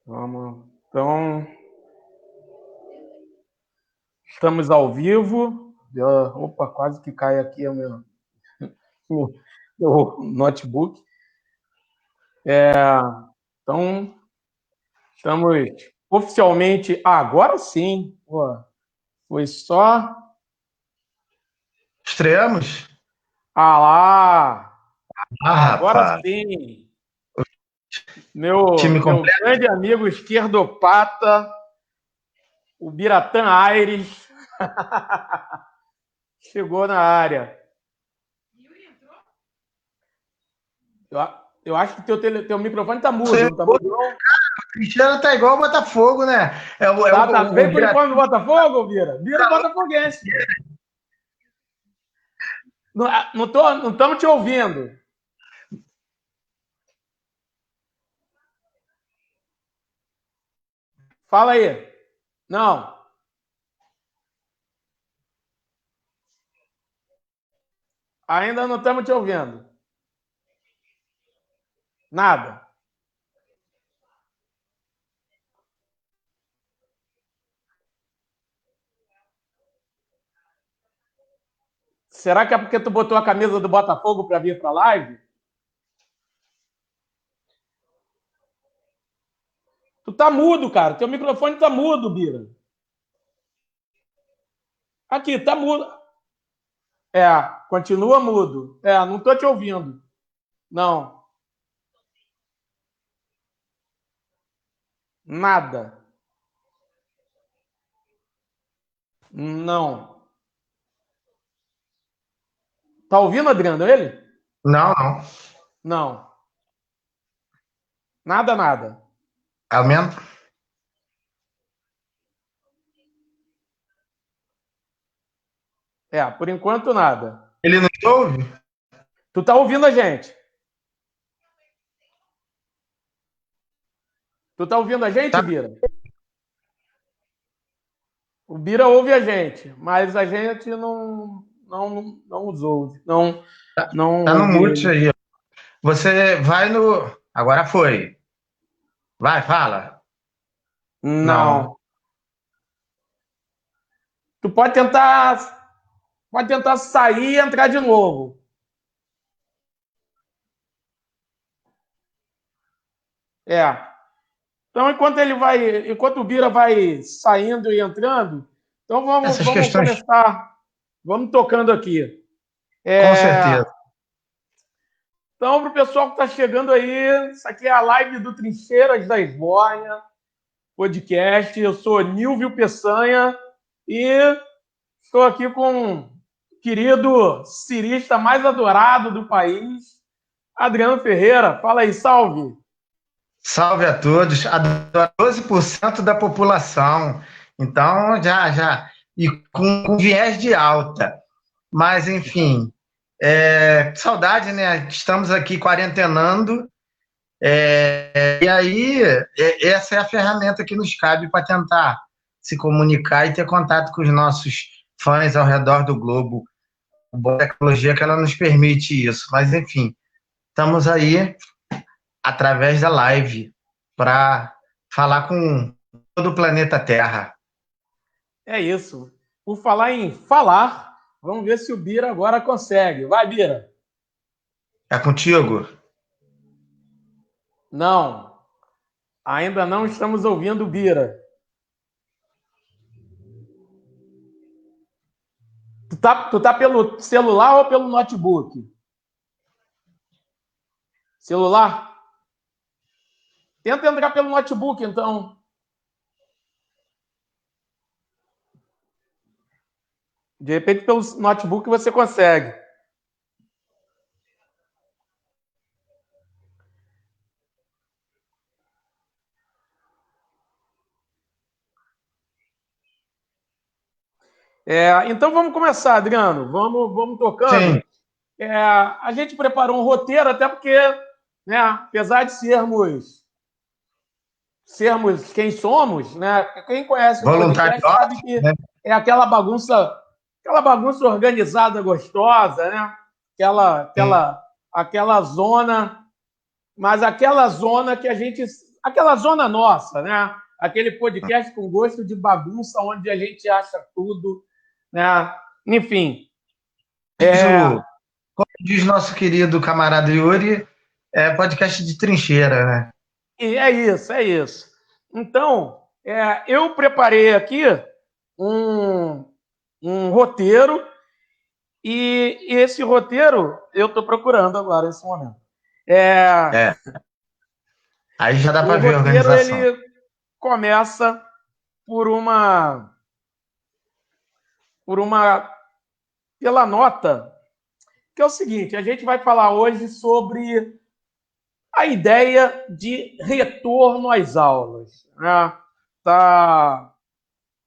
Vamos. Então, estamos ao vivo. Opa, quase que cai aqui o meu notebook. Então, estamos oficialmente. Agora sim. Pô, foi só. Estreamos? Ah lá! Agora Rapaz. sim. Time Meu completo? grande amigo esquerdopata, o Biratã Aires, chegou na área. Eu acho que teu microfone tá mudo, não tá mudo, não? O Cristiano tá igual o Botafogo, né? Tá. O Vem pro Vira. uniforme do Botafogo, Bira? Bira botafoguense. Não estamos te ouvindo. Fala aí. Não. Ainda não estamos te ouvindo. Nada. Será que é porque tu botou a camisa do Botafogo para vir para a live? Tu tá mudo, cara. Teu microfone tá mudo, Bira. Aqui, tá mudo. Continua mudo. Não tô te ouvindo. Não. Nada. Não. Tá ouvindo, Adriano, ele? Não, não. Não. Nada, nada. Aumenta. Por enquanto nada. Ele não te ouve? Tu tá ouvindo a gente? Tu tá ouvindo a gente, Tá. Bira? O Bira ouve a gente, mas a gente não os ouve. Não Tá no ouve mute ele. aí. Você vai no. Agora foi. Vai, fala. Não. Não. Tu pode tentar sair e entrar de novo. É. Então, enquanto o Bira vai saindo e entrando, então Essas vamos questões, começar, vamos tocando aqui. com É, certeza. então, para o pessoal que está chegando aí, isso aqui é a live do Trincheiras da Esbórnia, podcast. Eu sou Nilvio Peçanha e estou aqui com o querido cirista mais adorado do país, Adriano Ferreira. Fala aí, salve! Salve a todos. A 12% da população. Então, já. E com viés de alta. Mas, enfim. Saudade, né? Estamos aqui quarentenando. E aí, essa é a ferramenta que nos cabe para tentar se comunicar e ter contato com os nossos fãs ao redor do globo. A boa tecnologia que ela nos permite isso. Mas, enfim, estamos aí através da live para falar com todo o planeta Terra. É isso. Por falar em falar, vamos ver se o Bira agora consegue. Vai, Bira! É contigo? Não, ainda não estamos ouvindo o Bira. Tu tá pelo celular ou pelo notebook? Celular? Tenta entrar pelo notebook, então. De repente, pelo notebook você consegue. Então vamos começar, Adriano. Vamos tocando. Sim. A gente preparou um roteiro, até porque, né, apesar de sermos quem somos, né? Quem conhece o podcast Voluntariosos, sabe que né? é aquela bagunça organizada, gostosa, né? Sim. Aquela zona, mas aquela zona que a gente aquela zona nossa, né? Aquele podcast com gosto de bagunça, onde a gente acha tudo, né? Enfim. Como diz nosso querido camarada Yuri, é podcast de trincheira, né? E é isso. Então, eu preparei aqui um roteiro, e esse roteiro eu estou procurando agora, nesse momento. Aí já dá para ver a roteiro, organização. ele começa pela nota, que é o seguinte: a gente vai falar hoje sobre a ideia de retorno às aulas, né?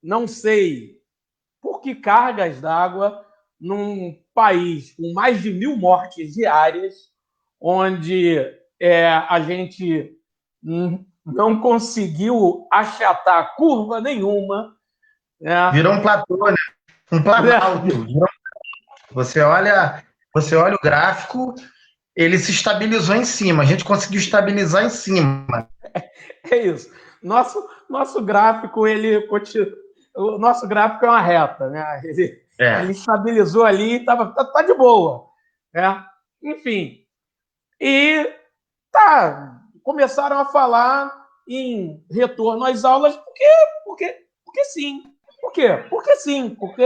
Não sei por que cargas d'água num país com mais de 1.000 mortes diárias, onde a gente não conseguiu achatar curva nenhuma. Né? Virou um platô, né? Um planalto. Você olha o gráfico, ele se estabilizou em cima. A gente conseguiu estabilizar em cima. É isso. Nosso gráfico, ele continua. O nosso gráfico é uma reta, né? Ele estabilizou ali e tá de boa, né? Enfim. E começaram a falar em retorno às aulas porque sim. Por quê? Porque sim, porque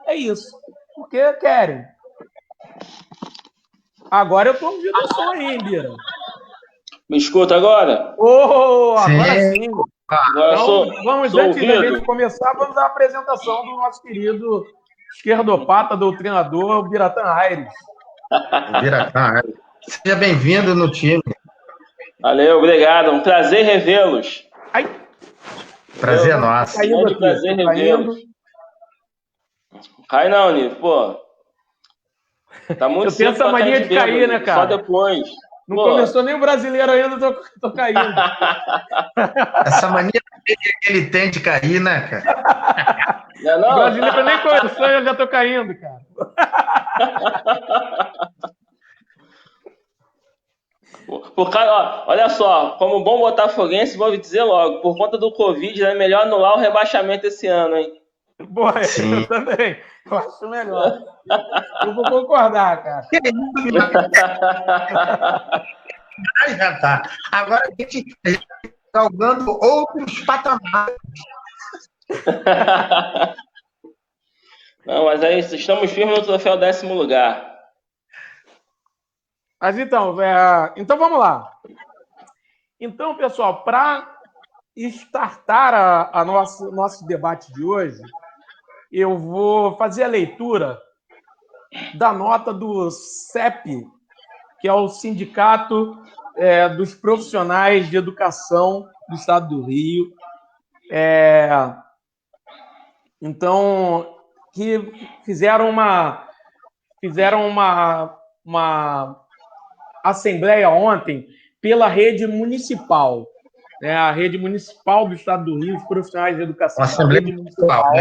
é isso. Porque querem. Agora eu estou ouvindo o som aí, Bira. Me escuta agora? Agora sim. Agora então, vamos, antes da gente começar, vamos à apresentação do nosso querido esquerdopata, doutrinador, Biratã Aires. Biratã Aires. Seja bem-vindo no time. Valeu, obrigado. Um prazer revê-los. Prazer nosso. Prazer revê-los. Cai não, Nico. Pô. Tá muito eu tenho essa mania de cair, né, cara? Só depois. Não começou nem o brasileiro ainda, tô caindo. Essa mania que ele tem de cair, né, cara? Não. O brasileiro nem começou, eu já tô caindo, cara. Olha só, como bom botafoguense, vou dizer logo, por conta do Covid, é melhor anular o rebaixamento esse ano, hein? Boa, eu também. Eu acho melhor. Eu vou concordar, cara. Já tá. Agora a gente está galgando outros patamares. Não, mas é isso. Estamos firmes no troféu 10º lugar. Mas então vamos lá. Então, pessoal, para startar nosso debate de hoje, eu vou fazer a leitura da nota do CEP, que é o Sindicato dos Profissionais de Educação do Estado do Rio. Então, que fizeram uma assembleia ontem pela rede municipal. A rede municipal do Estado do Rio, os profissionais de educação da rede municipal,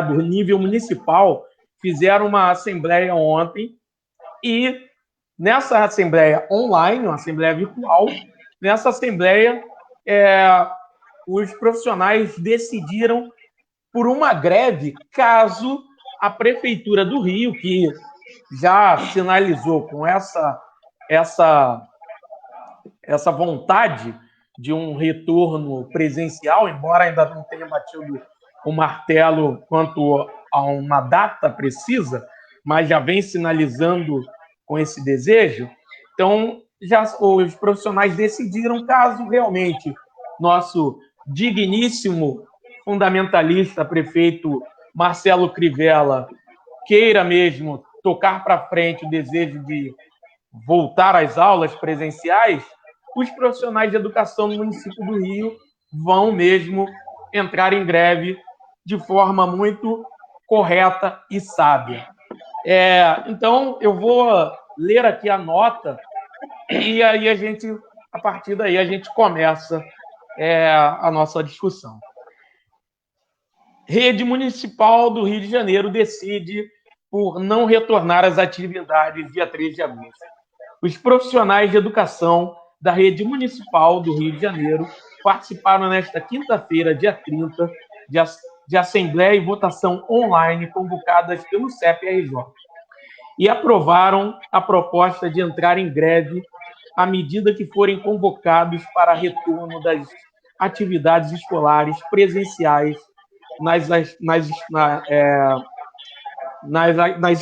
do nível municipal, fizeram uma assembleia ontem, e nessa assembleia online, uma assembleia virtual, nessa assembleia, os profissionais decidiram por uma greve caso a Prefeitura do Rio, que já sinalizou com essa vontade de um retorno presencial, embora ainda não tenha batido o martelo quanto a uma data precisa, mas já vem sinalizando com esse desejo. Então, os profissionais decidiram, caso realmente nosso digníssimo fundamentalista prefeito Marcelo Crivella queira mesmo tocar para frente o desejo de voltar às aulas presenciais, os profissionais de educação no município do Rio vão mesmo entrar em greve de forma muito correta e sábia. Então, eu vou ler aqui a nota e aí a partir daí, a gente começa a nossa discussão. Rede Municipal do Rio de Janeiro decide por não retornar às atividades dia 3 de agosto. Os profissionais de educação da Rede Municipal do Rio de Janeiro participaram nesta quinta-feira, dia 30, de assembleia e votação online convocadas pelo CEP-RJ e aprovaram a proposta de entrar em greve à medida que forem convocados para retorno das atividades escolares presenciais nas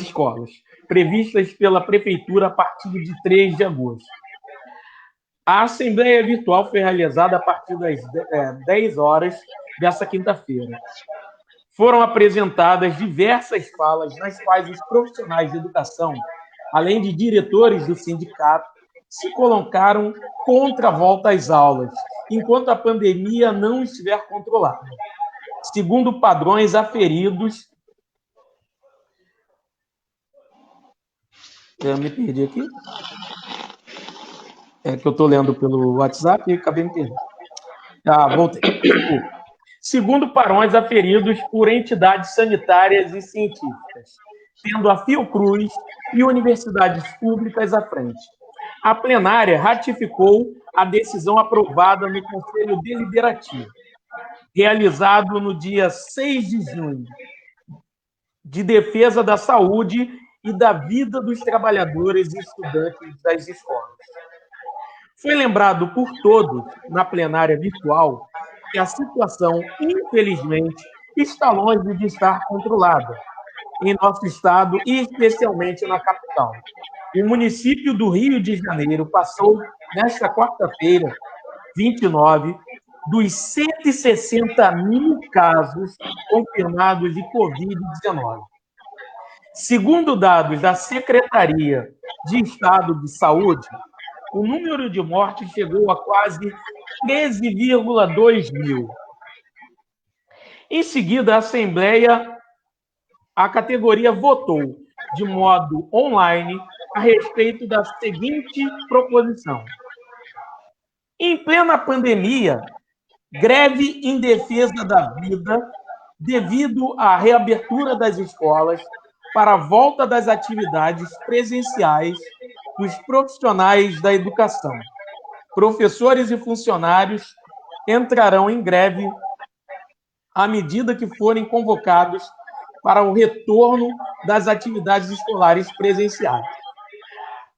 escolas, previstas pela Prefeitura a partir de 3 de agosto. A Assembleia Virtual foi realizada a partir das 10 horas dessa quinta-feira. Foram apresentadas diversas falas nas quais os profissionais de educação, além de diretores do sindicato, se colocaram contra a volta às aulas, enquanto a pandemia não estiver controlada, segundo padrões aferidos. Eu me perdi aqui. É que eu estou lendo pelo WhatsApp e acabei me perdendo. Voltei. Segundo padrões aferidos por entidades sanitárias e científicas, tendo a Fiocruz e universidades públicas à frente. A plenária ratificou a decisão aprovada no Conselho Deliberativo, realizado no dia 6 de junho, de defesa da saúde e da vida dos trabalhadores e estudantes das escolas. Foi lembrado por todos, na plenária virtual, que a situação, infelizmente, está longe de estar controlada em nosso estado e especialmente na capital. O município do Rio de Janeiro passou, nesta quarta-feira, 29, dos 160 mil casos confirmados de Covid-19. Segundo dados da Secretaria de Estado de Saúde, o número de mortes chegou a quase 13,2 mil. Em seguida, a Assembleia, a categoria votou de modo online a respeito da seguinte proposição. Em plena pandemia, greve em defesa da vida devido à reabertura das escolas para a volta das atividades presenciais dos profissionais da educação. Professores e funcionários entrarão em greve à medida que forem convocados para o retorno das atividades escolares presenciais.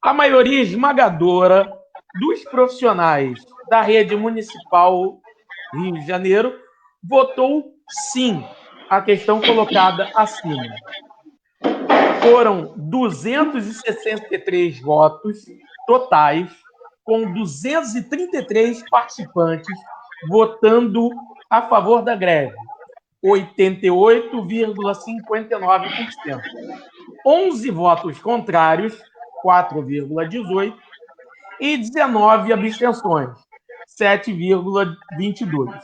A maioria esmagadora dos profissionais da rede municipal Rio de Janeiro votou sim à questão colocada acima. Foram 263 votos totais, com 233 participantes votando a favor da greve, 88,59%. 11 votos contrários, 4,18%, e 19 abstenções, 7,22%.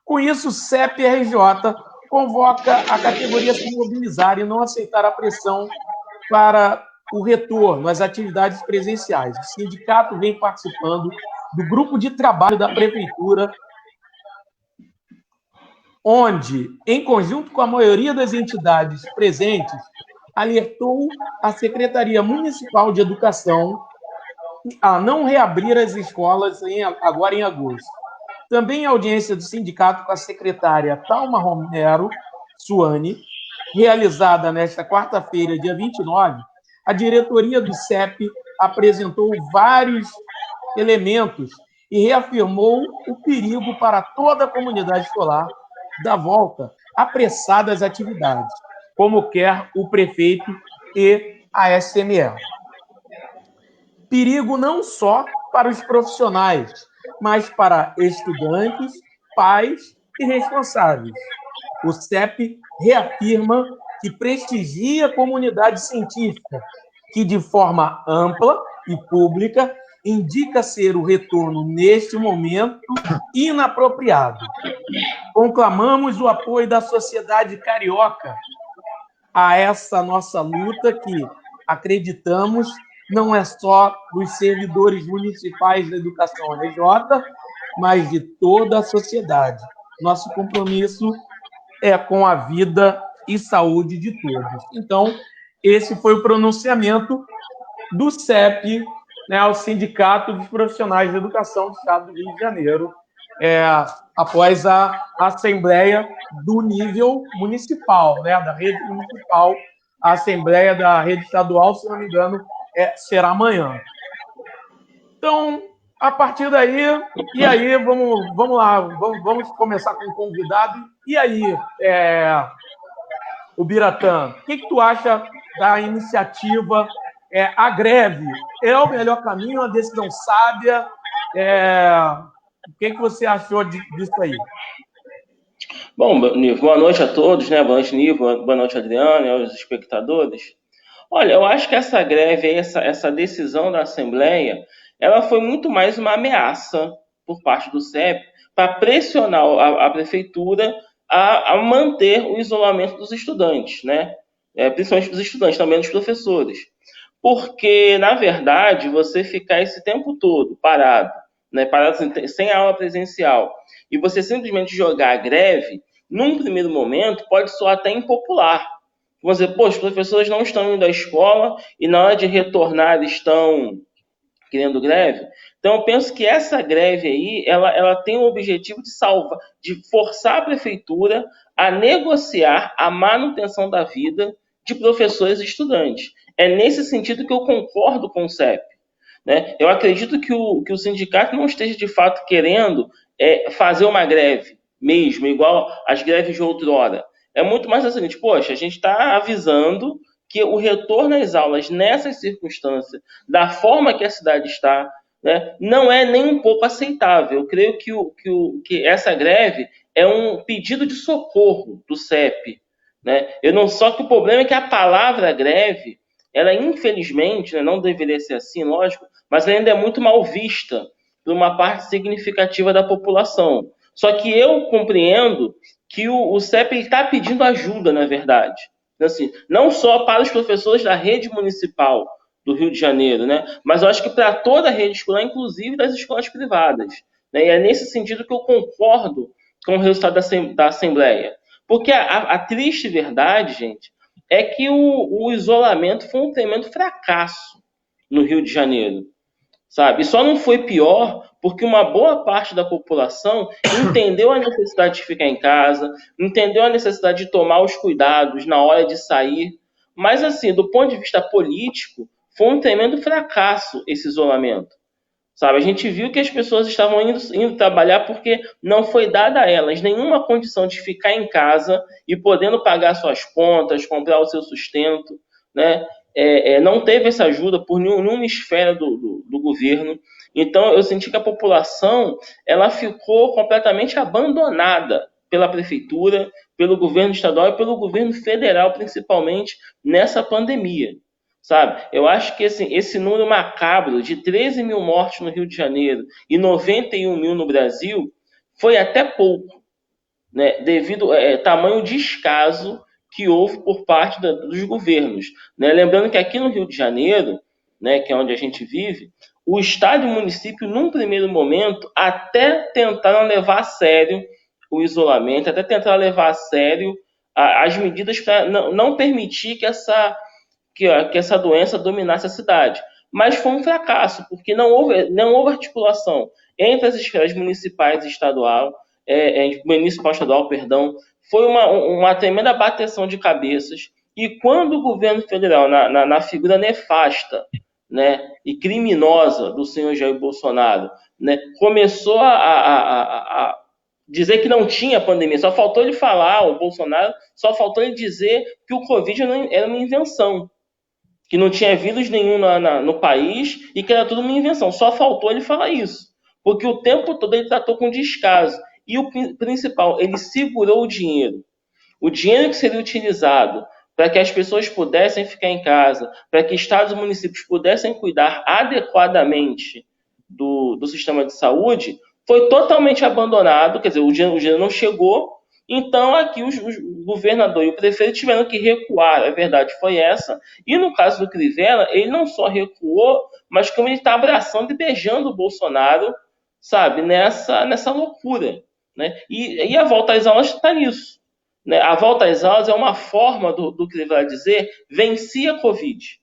Com isso, o CEP-RJ convoca a categoria a se mobilizar e não aceitar a pressão para o retorno às atividades presenciais. O sindicato vem participando do grupo de trabalho da Prefeitura, onde, em conjunto com a maioria das entidades presentes, alertou a Secretaria Municipal de Educação a não reabrir as escolas agora em agosto. Também a audiência do sindicato com a secretária Thalma Romero Suani, realizada nesta quarta-feira, dia 29, a diretoria do CEP apresentou vários elementos e reafirmou o perigo para toda a comunidade escolar da volta apressada às atividades, como quer o prefeito e a SME. Perigo não só para os profissionais, mas para estudantes, pais e responsáveis. O CEP reafirma que prestigia a comunidade científica, que de forma ampla e pública indica ser o retorno neste momento inapropriado. Conclamamos o apoio da sociedade carioca a essa nossa luta que, acreditamos, não é só dos servidores municipais da educação RJ, mas de toda a sociedade. Nosso compromisso é com a vida e saúde de todos. Então, esse foi o pronunciamento do CEP, né, ao Sindicato dos Profissionais de Educação do Estado do Rio de Janeiro, após a assembleia do nível municipal, né, da rede municipal. A assembleia da rede estadual, se não me engano, será amanhã. Então, a partir daí, e aí, vamos lá, vamos começar com o convidado. E aí, o Biratã, o que tu acha da iniciativa? A greve é o melhor caminho, a decisão sábia? O que você achou disso aí? Bom, Nivo, boa noite a todos, né? Boa noite, Nivo, boa noite, Adriano, e aos espectadores. Olha, eu acho que essa greve, essa decisão da Assembleia, ela foi muito mais uma ameaça por parte do CEP para pressionar a prefeitura a manter o isolamento dos estudantes, né? Principalmente dos estudantes, também dos professores. Porque, na verdade, você ficar esse tempo todo parado, né, parado sem aula presencial, e você simplesmente jogar a greve, num primeiro momento, pode soar até impopular. Você dizer, pô, os professores não estão indo à escola e na hora de retornar estão querendo greve. Então, eu penso que essa greve aí, ela tem o objetivo de forçar a prefeitura a negociar a manutenção da vida de professores e estudantes. É nesse sentido que eu concordo com o CEP. Né? Eu acredito que o sindicato não esteja, de fato, querendo fazer uma greve mesmo, igual às greves de outrora. É muito mais assim, poxa, a gente está avisando que o retorno às aulas nessas circunstâncias, da forma que a cidade está, né, não é nem um pouco aceitável. Eu creio que essa greve é um pedido de socorro do CEP. Né? Só que o problema é que a palavra greve, ela infelizmente, né, não deveria ser assim, lógico, mas ainda é muito mal vista por uma parte significativa da população. Só que eu compreendo que o CEP está pedindo ajuda, na verdade. Assim, não só para os professores da rede municipal do Rio de Janeiro, né? Mas eu acho que para toda a rede escolar, inclusive das escolas privadas. Né? E é nesse sentido que eu concordo com o resultado da Assembleia. Porque a triste verdade, gente, é que o isolamento foi um tremendo fracasso no Rio de Janeiro. Sabe? E só não foi pior porque uma boa parte da população entendeu a necessidade de ficar em casa, entendeu a necessidade de tomar os cuidados na hora de sair. Mas, assim, do ponto de vista político, foi um tremendo fracasso esse isolamento. Sabe? A gente viu que as pessoas estavam indo trabalhar porque não foi dada a elas nenhuma condição de ficar em casa e podendo pagar suas contas, comprar o seu sustento, né? Não teve essa ajuda por nenhuma esfera do governo. Então, eu senti que a população ela ficou completamente abandonada pela prefeitura, pelo governo estadual e pelo governo federal, principalmente nessa pandemia. Sabe? Eu acho que esse número macabro de 13 mil mortes no Rio de Janeiro e 91 mil no Brasil foi até pouco, né? Devido ao tamanho descaso que houve por parte dos governos. Né? Lembrando que aqui no Rio de Janeiro, né, que é onde a gente vive, o Estado e o município, num primeiro momento, até tentaram levar a sério o isolamento, até tentaram levar a sério as medidas para não permitir que essa doença dominasse a cidade. Mas foi um fracasso, porque não houve articulação entre as esferas municipais e estadual, estadual, perdão. Foi uma tremenda bateção de cabeças. E quando o governo federal, na figura nefasta, né, e criminosa do senhor Jair Bolsonaro, né, começou a dizer que não tinha pandemia, só faltou ele falar, o Bolsonaro, só faltou ele dizer que o Covid era uma invenção, que não tinha vírus nenhum no país e que era tudo uma invenção. Só faltou ele falar isso. Porque o tempo todo ele tratou com descaso. E o principal, ele segurou o dinheiro. O dinheiro que seria utilizado para que as pessoas pudessem ficar em casa, para que estados e municípios pudessem cuidar adequadamente do sistema de saúde, foi totalmente abandonado. Quer dizer, o dinheiro não chegou. Então, aqui o governador e o prefeito tiveram que recuar, a verdade foi essa. E no caso do Crivella, ele não só recuou, mas como ele está abraçando e beijando o Bolsonaro, sabe, nessa loucura. Né? E a volta às aulas está nisso. Né? A volta às aulas é uma forma do Crivella dizer: venci a Covid.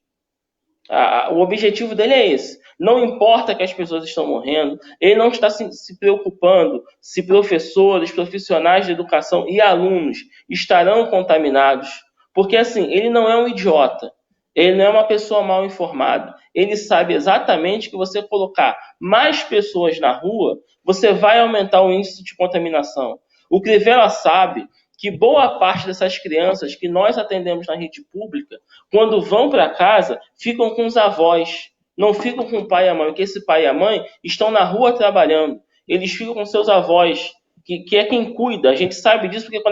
O objetivo dele é esse. Não importa que as pessoas estão morrendo, ele não está se preocupando se professores, profissionais de educação e alunos estarão contaminados, porque assim, ele não é um idiota, ele não é uma pessoa mal informada, ele sabe exatamente que você colocar mais pessoas na rua, você vai aumentar o índice de contaminação. O Crivella sabe que boa parte dessas crianças que nós atendemos na rede pública, quando vão para casa, ficam com os avós, não ficam com o pai e a mãe, porque esse pai e a mãe estão na rua trabalhando, eles ficam com seus avós, que é quem cuida. A gente sabe disso porque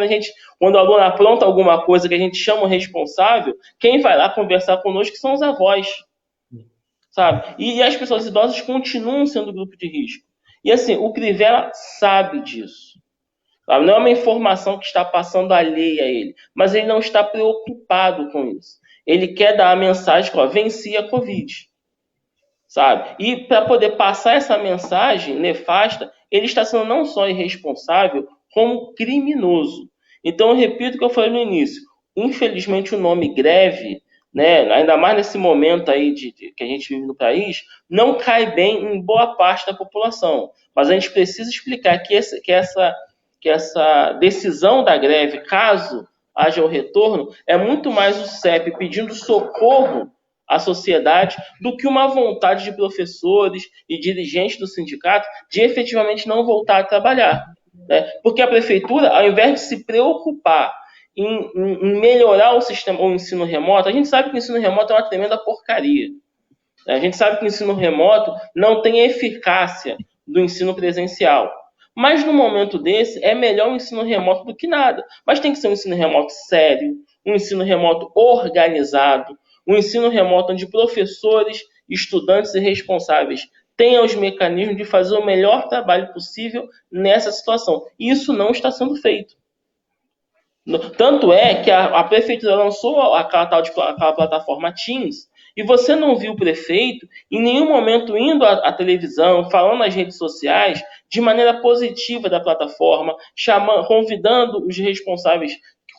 quando o aluno apronta alguma coisa que a gente chama o responsável, quem vai lá conversar conosco são os avós, sabe? E as pessoas idosas continuam sendo grupo de risco. E assim, o Crivella sabe disso. Sabe? Não é uma informação que está passando alheia a ele, mas ele não está preocupado com isso. Ele quer dar a mensagem que venci a Covid. Sabe? E para poder passar essa mensagem nefasta, ele está sendo não só irresponsável, como criminoso. Então, eu repito o que eu falei no início. Infelizmente, o nome greve, né, ainda mais nesse momento aí que a gente vive no país, não cai bem em boa parte da população. Mas a gente precisa explicar que essa decisão da greve, caso haja o retorno, é muito mais o CEP pedindo socorro à sociedade do que uma vontade de professores e dirigentes do sindicato de efetivamente não voltar a trabalhar. Né? Porque a prefeitura, ao invés de se preocupar em melhorar o ensino remoto, a gente sabe que o ensino remoto é uma tremenda porcaria. A gente sabe que o ensino remoto não tem a eficácia do ensino presencial. Mas no momento desse, é melhor o ensino remoto do que nada. Mas tem que ser um ensino remoto sério, um ensino remoto organizado, um ensino remoto onde professores, estudantes e responsáveis tenham os mecanismos de fazer o melhor trabalho possível nessa situação. E isso não está sendo feito. Tanto é que a prefeitura lançou aquela plataforma Teams, e você não viu o prefeito em nenhum momento indo à televisão, falando nas redes sociais, de maneira positiva da plataforma, convidando os responsáveis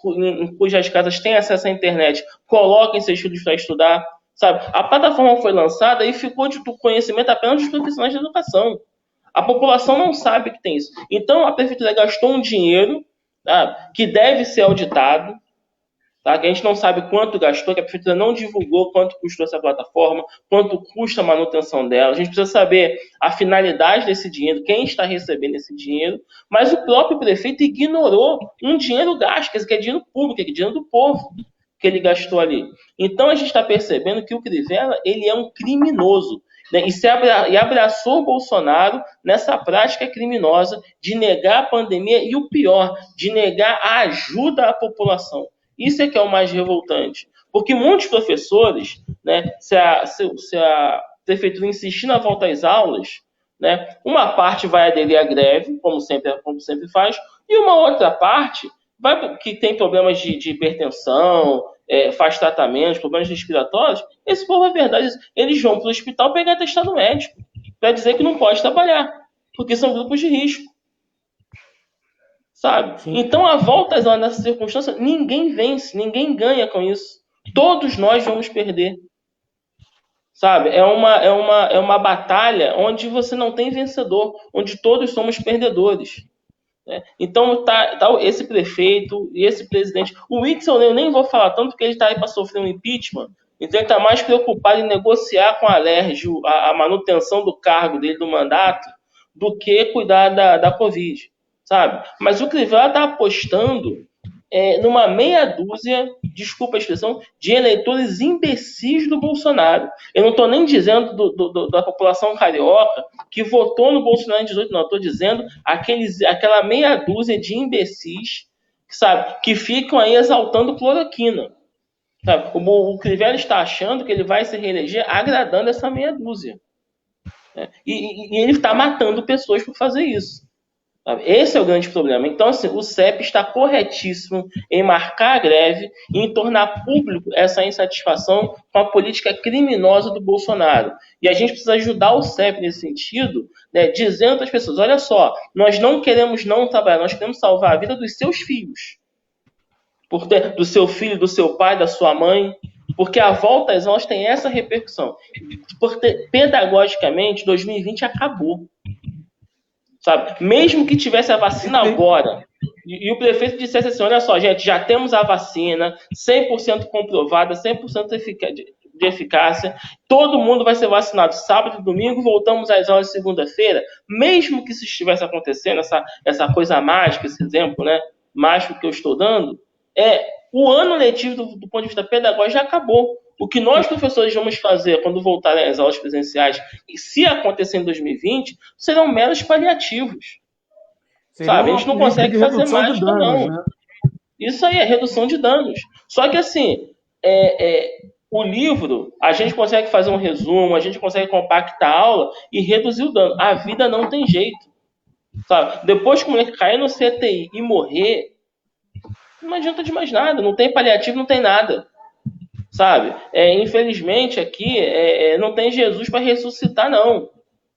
em cujas casas têm acesso à internet, coloquem seus filhos para estudar. Sabe? A plataforma foi lançada e ficou de conhecimento apenas dos profissionais de educação. A população não sabe que tem isso. Então, a prefeitura gastou um dinheiro, tá, que deve ser auditado, tá, que a gente não sabe quanto gastou, que a prefeitura não divulgou quanto custou essa plataforma, quanto custa a manutenção dela. A gente precisa saber a finalidade desse dinheiro, quem está recebendo esse dinheiro, mas o próprio prefeito ignorou um dinheiro gasto, que é dinheiro público, que é dinheiro do povo que ele gastou ali. Então, a gente está percebendo que o Crivella, ele é um criminoso, né? E abraçou o Bolsonaro nessa prática criminosa de negar a pandemia e, o pior, de negar a ajuda à população. Isso é que é o mais revoltante. Porque muitos professores, né, se a prefeitura insistir na volta às aulas, né, uma parte vai aderir à greve, como sempre faz, e uma outra parte que tem problemas de hipertensão, faz tratamentos, problemas respiratórios, esse povo, é verdade, eles vão para o hospital pegar atestado médico para dizer que não pode trabalhar, porque são grupos de risco. Sabe? Sim. Então, a volta às aulas nessa circunstância, ninguém vence, ninguém ganha com isso. Todos nós vamos perder. Sabe? É uma batalha onde você não tem vencedor, onde todos somos perdedores. Então, tá esse prefeito e esse presidente. O Witzel, eu nem vou falar tanto, porque ele está aí para sofrer um impeachment. Então, ele está mais preocupado em negociar com a Alerj a manutenção do cargo dele, do mandato, do que cuidar da Covid. Sabe? Mas o Crivella está apostando numa meia dúzia, desculpa a expressão, de eleitores imbecis do Bolsonaro. Eu não estou nem dizendo da população carioca que votou no Bolsonaro em 18, não. Estou dizendo aquela meia dúzia de imbecis, sabe, que ficam aí exaltando cloroquina. Sabe? O Crivella está achando que ele vai se reeleger agradando essa meia dúzia. E ele está matando pessoas por fazer isso. Esse é o grande problema. Então, assim, o CEP está corretíssimo em marcar a greve e em tornar público essa insatisfação com a política criminosa do Bolsonaro. E a gente precisa ajudar o CEP nesse sentido, né, dizendo para as pessoas, olha só, nós não queremos não trabalhar, nós queremos salvar a vida dos seus filhos. Do seu filho, do seu pai, da sua mãe. Porque a volta às aulas tem essa repercussão. Porque, pedagogicamente, 2020 acabou. Sabe? Mesmo que tivesse a vacina agora, e o prefeito dissesse assim, olha só, gente, já temos a vacina 100% comprovada, 100% de eficácia, todo mundo vai ser vacinado sábado e domingo, voltamos às aulas segunda-feira, mesmo que isso estivesse acontecendo, essa coisa mágica, esse exemplo, né, mágico que eu estou dando, o ano letivo, do ponto de vista pedagógico, já acabou. O que nós, professores, vamos fazer quando voltarem às aulas presenciais, e se acontecer em 2020, serão meros paliativos. Sabe? A gente não consegue fazer mais, não. Né? Isso aí é redução de danos. Só que, assim, o livro, a gente consegue fazer um resumo, a gente consegue compactar a aula e reduzir o dano. A vida não tem jeito. Sabe? Depois que o moleque cair no CTI e morrer, não adianta de mais nada. Não tem paliativo, não tem nada. Sabe? Infelizmente, aqui não tem Jesus para ressuscitar, não.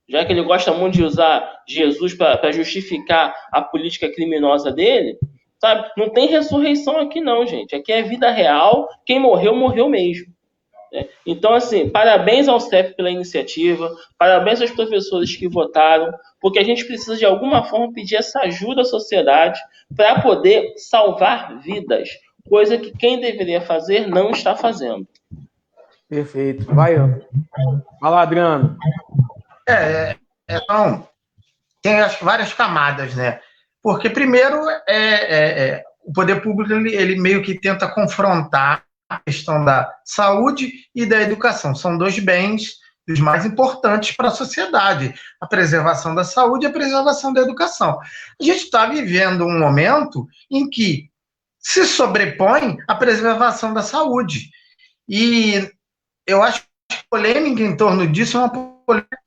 Já que ele gosta muito de usar Jesus para justificar a política criminosa dele, sabe? Não tem ressurreição aqui, não, gente. Aqui é vida real. Quem morreu, morreu mesmo. Então, assim, parabéns ao CEP pela iniciativa, parabéns aos professores que votaram, porque a gente precisa, de alguma forma, pedir essa ajuda à sociedade para poder salvar vidas, coisa que quem deveria fazer não está fazendo. Perfeito. Vai, lá, Adriano. Então, tem várias camadas, né? Porque, primeiro, o poder público ele meio que tenta confrontar a questão da saúde e da educação. São dois bens dos mais importantes para a sociedade, a preservação da saúde e a preservação da educação. A gente está vivendo um momento em que se sobrepõe a preservação da saúde. E eu acho que a polêmica em torno disso é uma polêmica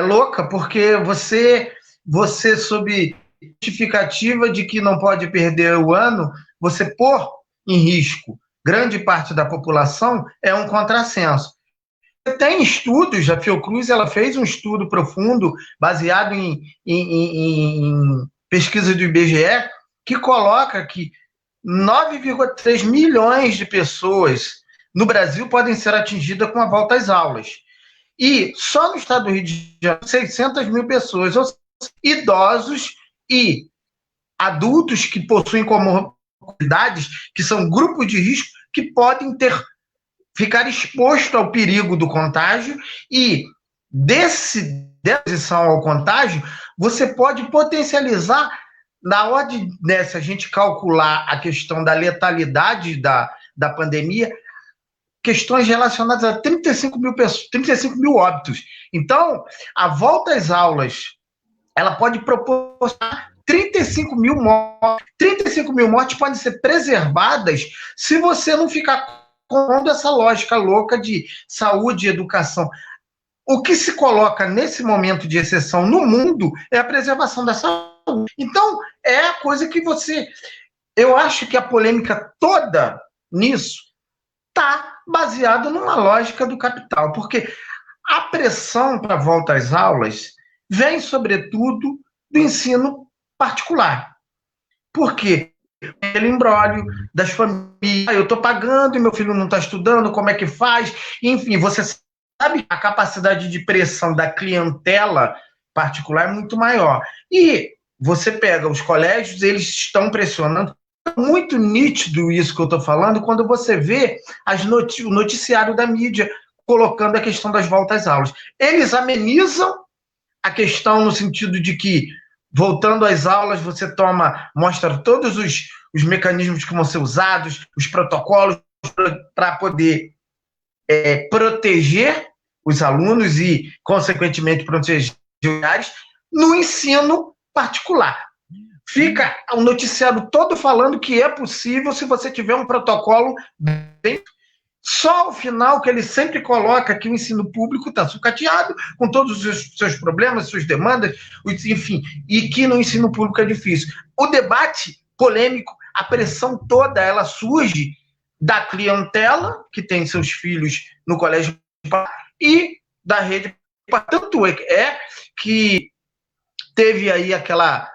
louca, porque você sob justificativa de que não pode perder o ano, você pôr em risco grande parte da população é um contrassenso. Tem estudos, a Fiocruz ela fez um estudo profundo, baseado em pesquisa do IBGE, que coloca que 9,3 milhões de pessoas no Brasil podem ser atingidas com a volta às aulas. E só no estado do Rio de Janeiro, 600 mil pessoas, ou seja, idosos e adultos que possuem comorbidades, que são grupos de risco, que podem ficar expostos ao perigo do contágio, e dessa exposição ao contágio, você pode potencializar, na hora se a gente calcular a questão da letalidade da pandemia, questões relacionadas a 35 mil óbitos. Então, a volta às aulas, ela pode proporcionar 35 mil mortes. 35 mil mortes podem ser preservadas se você não ficar com essa lógica louca de saúde e educação. O que se coloca nesse momento de exceção no mundo é a preservação da saúde. Então, é a coisa que eu acho que a polêmica toda nisso está baseada numa lógica do capital, porque a pressão para a volta às aulas vem, sobretudo, do ensino particular. Por quê? Aquele imbróglio das famílias, eu estou pagando e meu filho não está estudando, como é que faz? Enfim, você sabe, a capacidade de pressão da clientela particular é muito maior. E você pega os colégios, eles estão pressionando. É muito nítido isso que eu estou falando quando você vê o noticiário da mídia colocando a questão das voltas às aulas. Eles amenizam a questão no sentido de que, voltando às aulas, você mostra todos os mecanismos que vão ser usados, os protocolos para poder proteger os alunos e, consequentemente, proteger os lugares no ensino particular. Fica o noticiário todo falando que é possível se você tiver um protocolo bem... Só ao final que ele sempre coloca que o ensino público está sucateado, com todos os seus problemas, suas demandas, enfim, e que no ensino público é difícil. O debate polêmico, a pressão toda, ela surge da clientela, que tem seus filhos no colégio, e da rede. Tanto é que teve aí aquela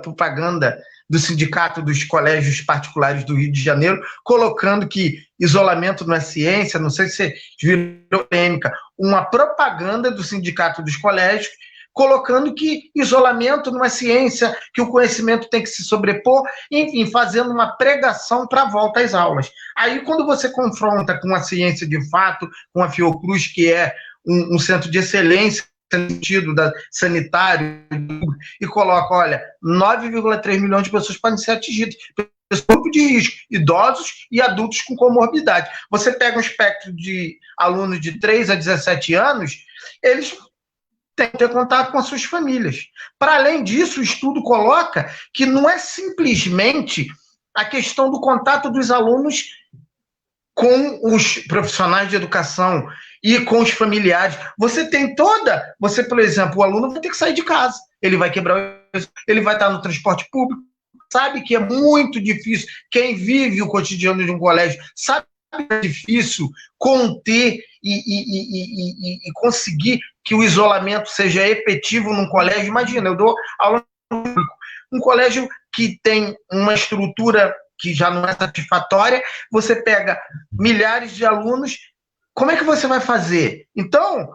propaganda do Sindicato dos Colégios Particulares do Rio de Janeiro, colocando que isolamento não é ciência, não sei se você virou polêmica, uma propaganda do Sindicato dos Colégios, colocando que isolamento não é ciência, que o conhecimento tem que se sobrepor, enfim, fazendo uma pregação para a volta às aulas. Aí, quando você confronta com a ciência de fato, com a Fiocruz, que é um centro de excelência no sentido sanitário, e coloca, olha, 9,3 milhões de pessoas podem ser atingidas, grupo de risco, idosos e adultos com comorbidade. Você pega um espectro de alunos de 3 a 17 anos, eles têm que ter contato com as suas famílias. Para além disso, o estudo coloca que não é simplesmente a questão do contato dos alunos com os profissionais de educação e com os familiares. Você tem por exemplo, o aluno vai ter que sair de casa, ele vai quebrar, ele vai estar no transporte público, sabe que é muito difícil, quem vive o cotidiano de um colégio sabe que é difícil conter e conseguir que o isolamento seja efetivo num colégio. Imagina, eu dou aula no público, um colégio que tem uma estrutura que já não é satisfatória, você pega milhares de alunos, como é que você vai fazer? Então,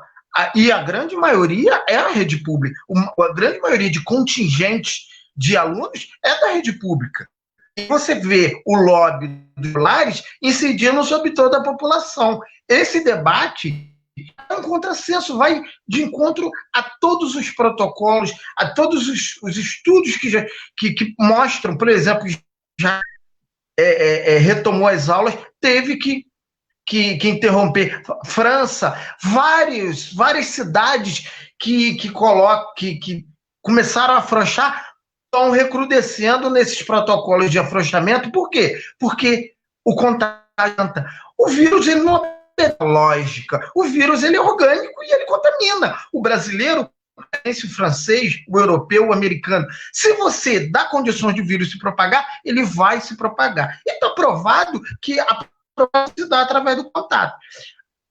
e a grande maioria é a rede pública, a grande maioria de contingentes de alunos é da rede pública. E você vê o lobby dos lares incidindo sobre toda a população. Esse debate é um contrassenso, vai de encontro a todos os protocolos, a todos os estudos que mostram, por exemplo, já retomou as aulas, teve que interromper. França, várias cidades que começaram a afrouxar, estão recrudescendo nesses protocolos de afrouxamento. Por quê? Porque o contágio. O vírus, ele não é lógica. O vírus, ele é orgânico e ele contamina. O brasileiro, o francês, o europeu, o americano. Se você dá condições de o vírus se propagar, ele vai se propagar. E está provado que a propagação se dá através do contato.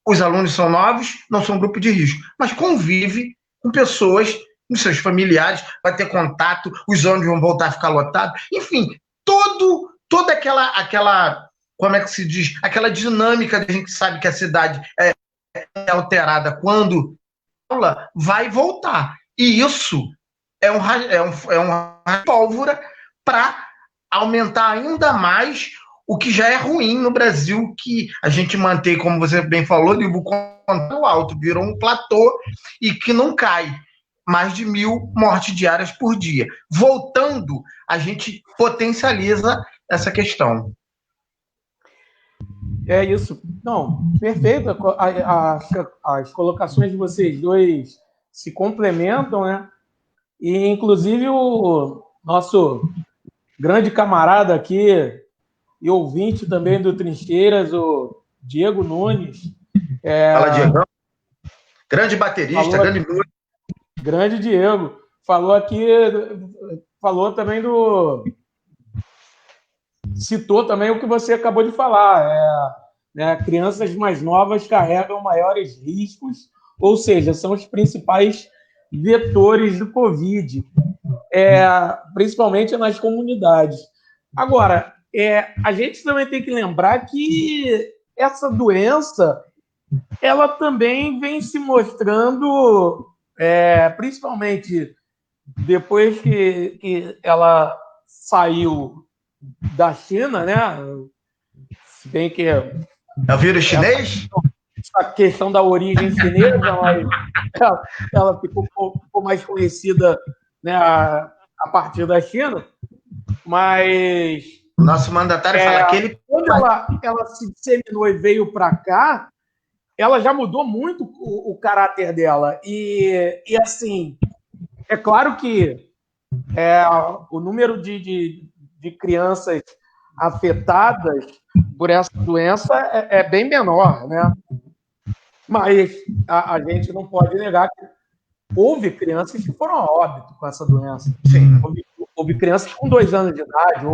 Os alunos são novos, não são grupo de risco, mas convive com pessoas, com seus familiares, vai ter contato, os ônibus vão voltar a ficar lotados. Enfim, toda aquela, como é que se diz? Aquela dinâmica que a gente sabe que a cidade é alterada quando aula vai voltar. E isso é uma pólvora para aumentar ainda mais o que já é ruim no Brasil, que a gente mantém, como você bem falou, o contágio alto, virou um platô e que não cai. Mais de 1.000 mortes diárias por dia. Voltando, a gente potencializa essa questão. É isso. Não, perfeito. As colocações de vocês dois se complementam, né? E, inclusive, o nosso grande camarada aqui e ouvinte também do Trincheiras, o Diego Nunes. Fala, Diego. Grande baterista, grande músico. Grande Diego. Falou também citou também o que você acabou de falar. Crianças mais novas carregam maiores riscos, ou seja, são os principais vetores do Covid, principalmente nas comunidades. Agora, a gente também tem que lembrar que essa doença ela também vem se mostrando, principalmente depois que ela saiu da China, né? Se bem que é o vírus chinês? A questão da origem chinesa, mas ela ficou mais conhecida, né, a partir da China. Mas o nosso mandatário fala que ele... quando ela se disseminou e veio para cá, ela já mudou muito o caráter dela. E assim, é claro que o número de crianças afetadas por essa doença é bem menor, né? Mas a gente não pode negar que houve crianças que foram a óbito com essa doença. Sim. Houve crianças com 2 anos de idade,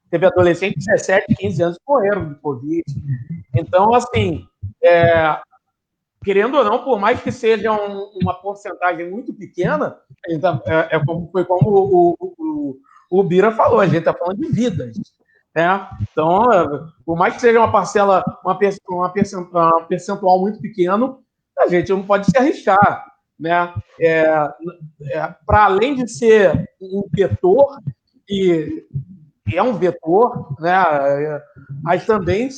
teve adolescente de 17, 15 anos que morreram de Covid. Então, assim, querendo ou não, por mais que seja uma porcentagem muito pequena, foi como o Bira falou, a gente está falando de vidas. Né? Então, por mais que seja uma parcela, uma percentual muito pequeno, a gente não pode se arriscar. Né? Para além de ser um vetor, e é um vetor, né? Mas também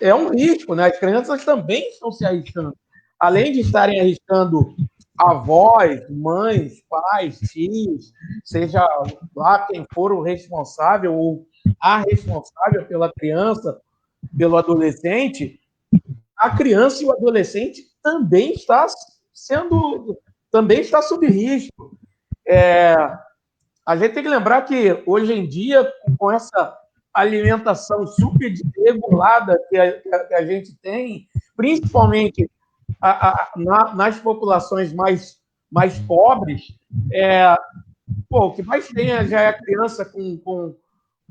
é um risco, né? As crianças também estão se arriscando. Além de estarem arriscando avós, mães, pais, tios, seja lá quem for o responsável ou a responsável pela criança, pelo adolescente, a criança e o adolescente também está sob risco. A gente tem que lembrar que hoje em dia, com essa alimentação super desregulada que a gente tem, principalmente nas populações mais pobres, o que mais tem já é a criança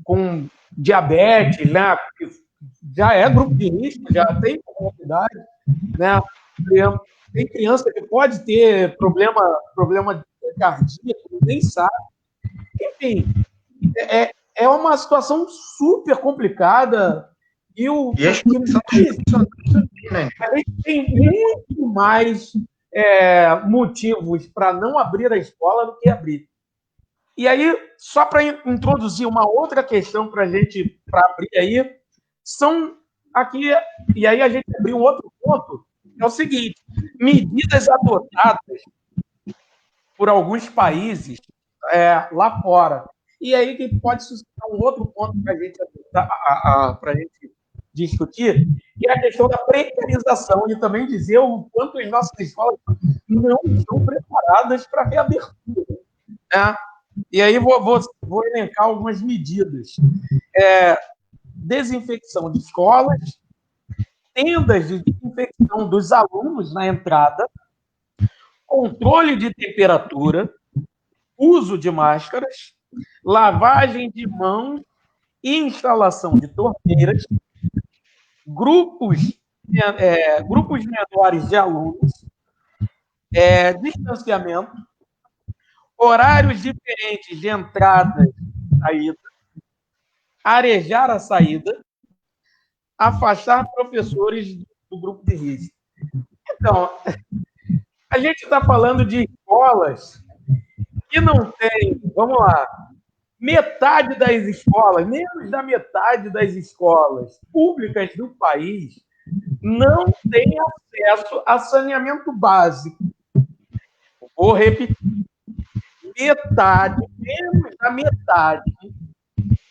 com diabetes, né? Já é grupo de risco, já tem comorbidade, né? Tem criança que pode ter problema cardíaco, nem sabe. Enfim, é uma situação super complicada e a gente tem muito mais motivos para não abrir a escola do que abrir. E aí, só para introduzir uma outra questão para a gente abrir aí, e aí a gente abriu um outro ponto, é o seguinte: medidas adotadas por alguns países lá fora. E aí que pode suscitar um outro ponto para a gente discutir, que é a questão da precarização, e também dizer o quanto as nossas escolas não estão preparadas para a reabertura. Né? E aí vou elencar algumas medidas. Desinfecção de escolas, tendas de desinfecção dos alunos na entrada, controle de temperatura, uso de máscaras, lavagem de mãos e instalação de torneiras, grupos menores de alunos, distanciamento, horários diferentes de entrada e saída, arejar a saída, afastar professores do grupo de risco. Então, a gente está falando de escolas que não tem, vamos lá, metade das escolas, menos da metade das escolas públicas do país não tem acesso a saneamento básico. Vou repetir. Menos da metade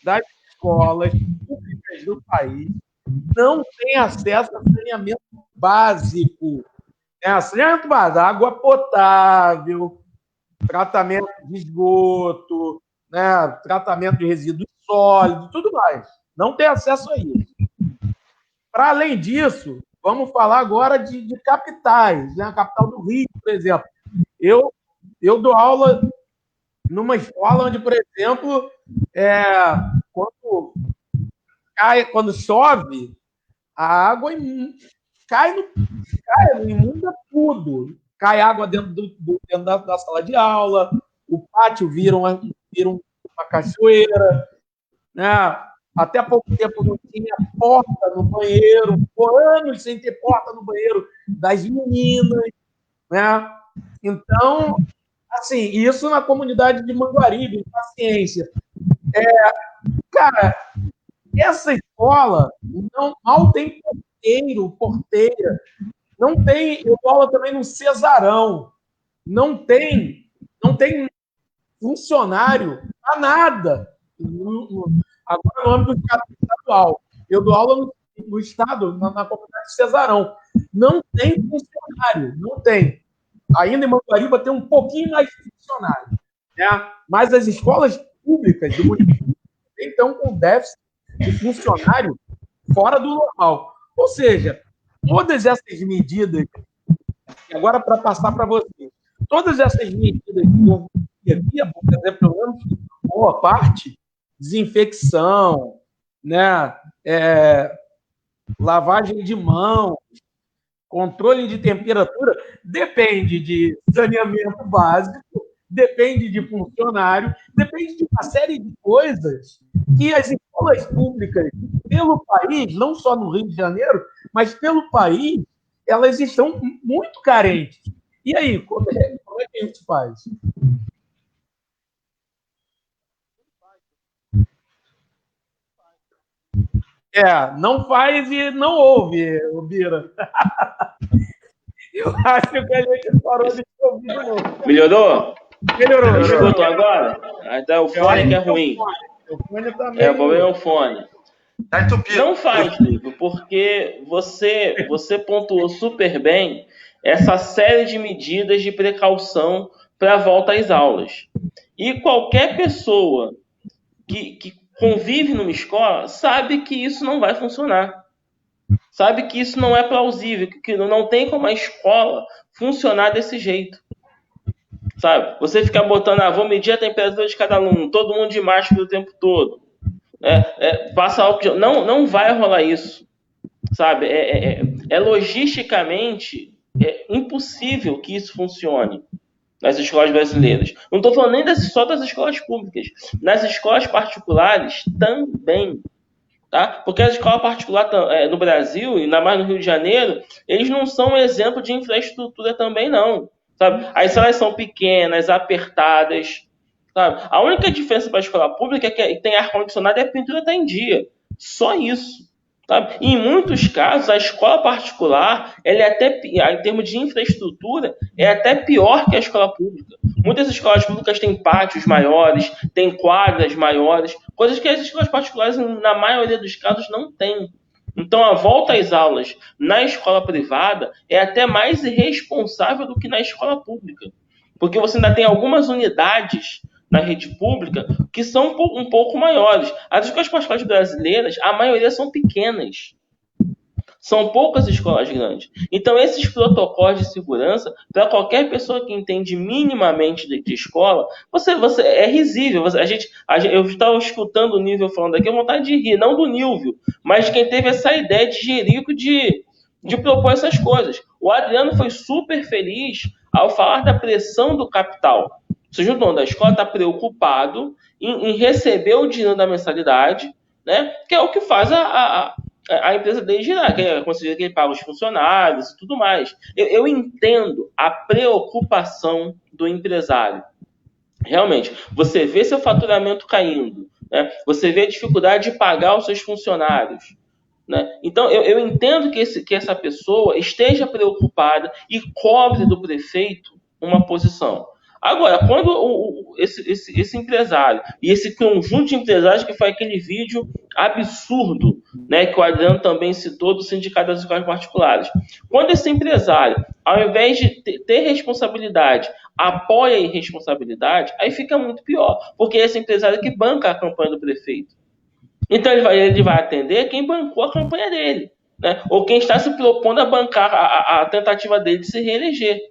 das escolas públicas do país não tem acesso a saneamento básico. Saneamento básico, água potável, tratamento de esgoto, né, tratamento de resíduos sólidos, tudo mais. Não tem acesso a isso. Para além disso, vamos falar agora de capitais. Né? A capital do Rio, por exemplo. Eu dou aula numa escola onde, por exemplo, quando chove, a água inunda tudo. Cai água dentro da sala de aula, o pátio vira uma cachoeira, né? Até há pouco tempo não tinha porta no banheiro, por anos sem ter porta no banheiro das meninas, né? Então, assim, isso na comunidade de Manguaribe, em Paciência. Cara, essa escola mal tem porteira, não tem. Eu dou aula também no Cesarão, não tem funcionário para nada. Agora, no âmbito estadual, eu dou aula no estado, na comunidade de Cesarão. Não tem funcionário, não tem. Ainda em Manguariba tem um pouquinho mais de funcionário. Né? Mas as escolas públicas do município estão com déficit de funcionário fora do normal. Ou seja, todas essas medidas, e agora para passar para vocês, todas essas medidas que havia, por exemplo, pelo menos boa parte, desinfecção, né? Lavagem de mãos, controle de temperatura, depende de saneamento básico, depende de funcionário, depende de uma série de coisas que as escolas públicas, pelo país, não só no Rio de Janeiro, mas pelo país, elas estão muito carentes. E aí, como é que a gente faz? Não faz e não ouve, Bira. Eu acho que a gente parou de ouvir de novo. Melhorou? Melhorou. Escutou agora? Até o fone que é ruim. O fone tá o problema é o fone. Tá entupido. Não faz, Livro, porque você pontuou super bem essa série de medidas de precaução para a volta às aulas. E qualquer pessoa que convive numa escola sabe que isso não vai funcionar. Sabe que isso não é plausível, que não tem como a escola funcionar desse jeito. Sabe? Você ficar botando, vou medir a temperatura de cada aluno, todo mundo de máscara o tempo todo. Passa álcool. Não vai rolar isso. Sabe? Logisticamente impossível que isso funcione nas escolas brasileiras. Não estou falando nem só das escolas públicas. Nas escolas particulares também. Tá? Porque as escolas particulares no Brasil, e ainda mais no Rio de Janeiro, eles não são um exemplo de infraestrutura também, não. Sabe? As salas são pequenas, apertadas. Sabe? A única diferença para a escola pública é que tem ar-condicionado e a pintura está em dia. Só isso. Sabe? E em muitos casos, a escola particular, ela em termos de infraestrutura, é até pior que a escola pública. Muitas escolas públicas têm pátios maiores, têm quadras maiores, coisas que as escolas particulares, na maioria dos casos, não têm. Então, a volta às aulas na escola privada é até mais irresponsável do que na escola pública. Porque você ainda tem algumas unidades na rede pública que são um pouco maiores. As escolas particulares brasileiras, a maioria são pequenas. São poucas escolas grandes. Então, esses protocolos de segurança, para qualquer pessoa que entende minimamente de escola, é risível. Eu estava escutando o Nível falando aqui, eu vontade de rir, não do Nível, mas de quem teve essa ideia de Jerico de propor essas coisas. O Adriano foi super feliz ao falar da pressão do capital. Ou seja, o dono da escola está preocupado em receber o dinheiro da mensalidade, né? Que é o que faz a empresa dele girar, que é conseguir que ele paga os funcionários e tudo mais. Eu entendo a preocupação do empresário. Realmente, você vê seu faturamento caindo, né? Você vê a dificuldade de pagar os seus funcionários. Né? Então, eu entendo que essa pessoa esteja preocupada e cobre do prefeito uma posição. Agora, quando esse empresário e esse conjunto de empresários, que foi aquele vídeo absurdo, né, que o Adriano também citou, do Sindicato das Escolas Particulares, quando esse empresário, ao invés de ter responsabilidade, apoia a irresponsabilidade, aí fica muito pior, porque esse empresário que banca a campanha do prefeito. Então ele vai atender quem bancou a campanha dele, né? Ou quem está se propondo a bancar a tentativa dele de se reeleger.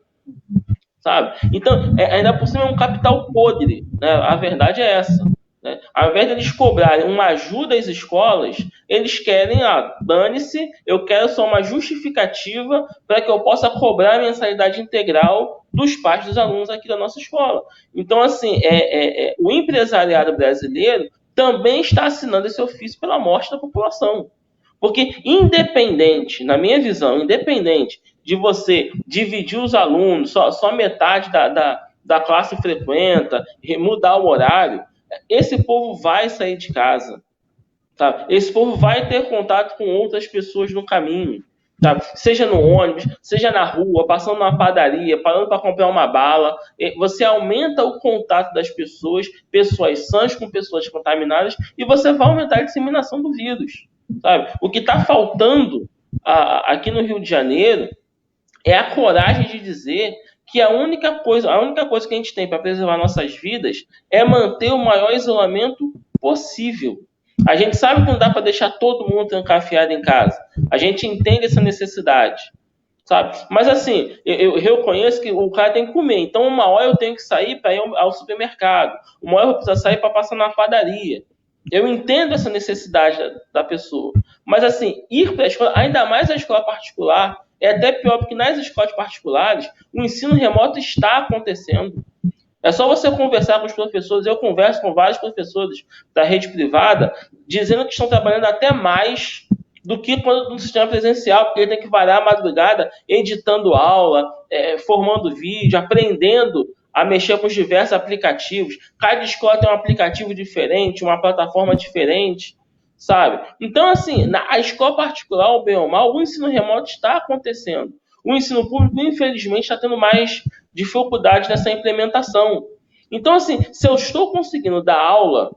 Sabe? Então, ainda por cima é um capital podre, né? A verdade é essa. Né? Ao invés de eles cobrarem uma ajuda às escolas, eles querem, dane-se, eu quero só uma justificativa para que eu possa cobrar a mensalidade integral dos pais dos alunos aqui da nossa escola. Então, assim, o empresariado brasileiro também está assinando esse ofício pela morte da população. Porque independente, na minha visão, independente de você dividir os alunos, só metade da classe frequenta, mudar o horário, esse povo vai sair de casa. Tá? Esse povo vai ter contato com outras pessoas no caminho. Tá? Seja no ônibus, seja na rua, passando numa padaria, parando para comprar uma bala. Você aumenta o contato das pessoas sãs com pessoas contaminadas, e você vai aumentar a disseminação do vírus. Sabe? O que está faltando aqui no Rio de Janeiro é a coragem de dizer que a única coisa que a gente tem para preservar nossas vidas é manter o maior isolamento possível. A gente sabe que não dá para deixar todo mundo trancafiado em casa. A gente entende essa necessidade, sabe? Mas assim, eu reconheço que o cara tem que comer. Então, uma hora eu tenho que sair para ir ao supermercado. Uma hora eu preciso sair para passar na padaria. Eu entendo essa necessidade da pessoa. Mas assim, ir para a escola, ainda mais a escola particular, é até pior, porque nas escolas particulares o ensino remoto está acontecendo. É só você conversar com os professores. Eu converso com vários professores da rede privada dizendo que estão trabalhando até mais do que quando no sistema presencial, porque ele tem que varar a madrugada editando aula, formando vídeo, aprendendo a mexer com os diversos aplicativos. Cada escola tem um aplicativo diferente, uma plataforma diferente, sabe? Então, assim, a escola particular, o bem ou mal, o ensino remoto está acontecendo. O ensino público, infelizmente, está tendo mais dificuldade nessa implementação. Então, assim, se eu estou conseguindo dar aula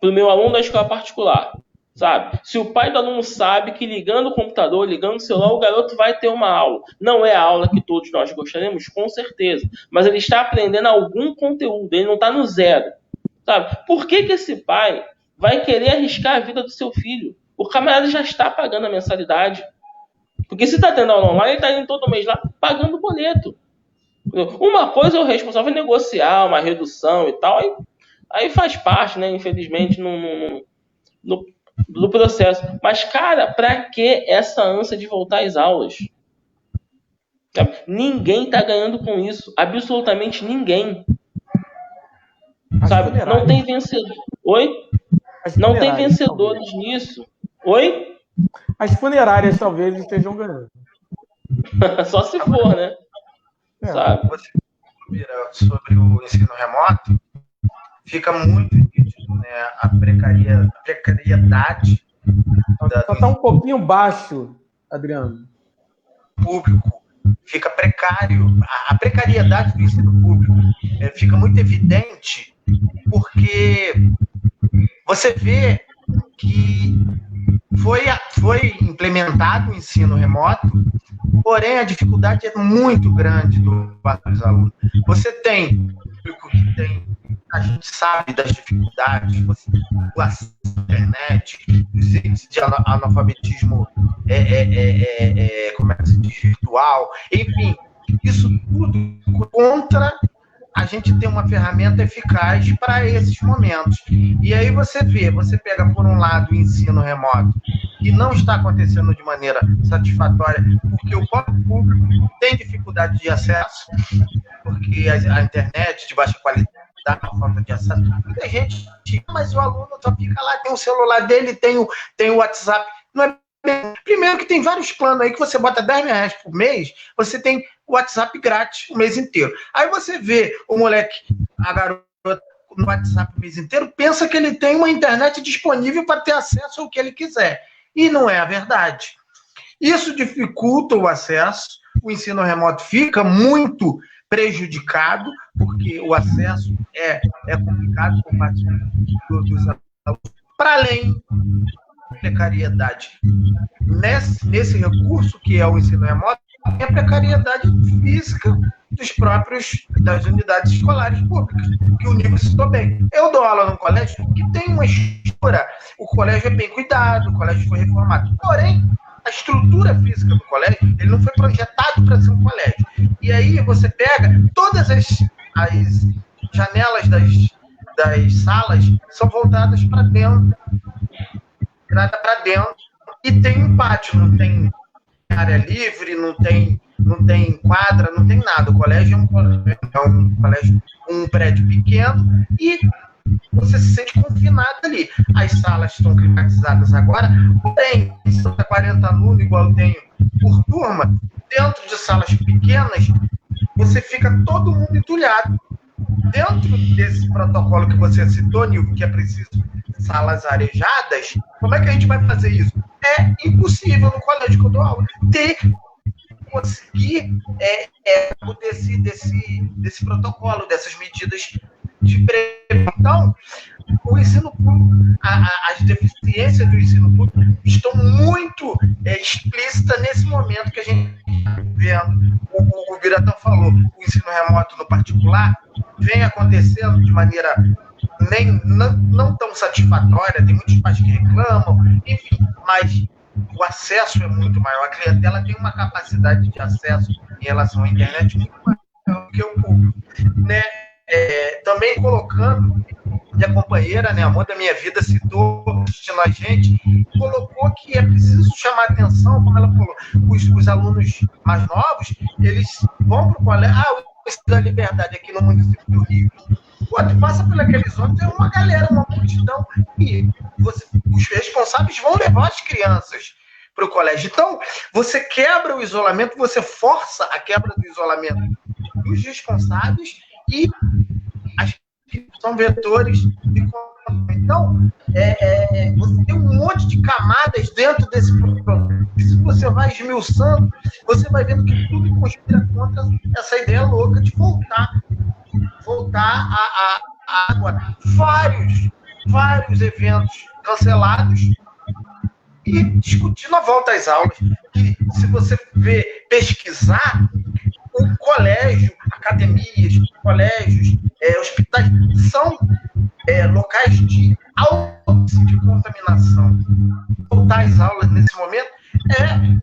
para o meu aluno da escola particular, sabe? Se o pai do aluno sabe que ligando o computador, ligando o celular, o garoto vai ter uma aula. Não é a aula que todos nós gostaríamos, com certeza. Mas ele está aprendendo algum conteúdo, ele não está no zero, sabe? Por que esse pai vai querer arriscar a vida do seu filho? O camarada já está pagando a mensalidade. Porque se está tendo aula online, ele está indo todo mês lá pagando o boleto. Uma coisa é o responsável negociar uma redução e tal, aí faz parte, né, infelizmente, do processo. Mas, cara, pra que essa ânsia de voltar às aulas? Ninguém tá ganhando com isso. Absolutamente ninguém. Sabe? Não tem vencedor. Oi? Não tem vencedores talvez nisso. Oi? As funerárias talvez estejam ganhando. Só se for, né? Sabe? Você sobre o ensino remoto, fica muito nítido, né? A precariedade. Está um pouquinho baixo, Adriano. Público fica precário. A precariedade do ensino público fica muito evidente porque você vê que foi implementado o ensino remoto, porém a dificuldade é muito grande dos alunos. Você tem público que tem, a gente sabe das dificuldades, o acesso à internet, os índices de analfabetismo como é que se diz, virtual, enfim, isso tudo contra a gente ter uma ferramenta eficaz para esses momentos. E aí você pega por um lado o ensino remoto, que não está acontecendo de maneira satisfatória, porque o próprio público tem dificuldade de acesso, porque a internet de baixa qualidade, a falta de acesso, muita gente, mas o aluno só fica lá, tem o celular dele, tem o WhatsApp, não é bem. Primeiro que tem vários planos aí que você bota R$10 por mês, você tem o WhatsApp grátis o mês inteiro. Aí você vê o moleque, a garota no WhatsApp o mês inteiro, pensa que ele tem uma internet disponível para ter acesso ao que ele quiser. E não é a verdade. Isso dificulta o acesso, o ensino remoto fica muito prejudicado, porque o acesso é complicado por parte dos alunos. Para além da precariedade, nesse recurso que é o ensino remoto, tem a precariedade física das unidades escolares públicas, que o Nível citou bem. Eu dou aula num colégio que tem uma estrutura, o colégio é bem cuidado, o colégio foi reformado. Porém, a estrutura física do colégio, ele não foi projetado para ser um colégio. E aí você pega todas as janelas das salas são voltadas para dentro, e tem um pátio, não tem área livre, não tem quadra, não tem nada. O colégio é um colégio, um prédio pequeno, e você se sente confinado ali. As salas estão climatizadas agora, porém, são 40 alunos, igual eu tenho por turma, dentro de salas pequenas, você fica todo mundo entulhado. Dentro desse protocolo que você citou, Nilton, que é preciso salas arejadas, como é que a gente vai fazer isso? É impossível no colégio que eu dou aula conseguir desse protocolo, dessas medidas de prevenção. Então, o ensino público, as deficiências do ensino público estão muito explícitas nesse momento que a gente está vivendo. O Biratã falou, o ensino remoto no particular vem acontecendo de maneira não tão satisfatória, tem muitos pais que reclamam, enfim, mas o acesso é muito maior. A clientela tem uma capacidade de acesso em relação à internet muito maior do que o público, né? Também colocando, minha companheira, né, amor da minha vida, citou, assistindo a gente, colocou que é preciso chamar atenção, como ela falou, os alunos mais novos, eles vão para o colégio, o da Liberdade aqui no município do Rio. Quando passa por aqueles ônibus, é uma galera, uma multidão, e os responsáveis vão levar as crianças para o colégio. Então, você quebra o isolamento, você força a quebra do isolamento dos responsáveis e as que são vetores de contaminação. Então, você tem um monte de camadas dentro desse problema. E se você vai esmiuçando, você vai vendo que tudo conspira contra essa ideia louca de voltar a agora. Vários eventos cancelados e discutindo a volta às aulas. E se você pesquisar, o colégio, academias, colégios, hospitais, são locais de alto índice de contaminação. Voltar às aulas nesse momento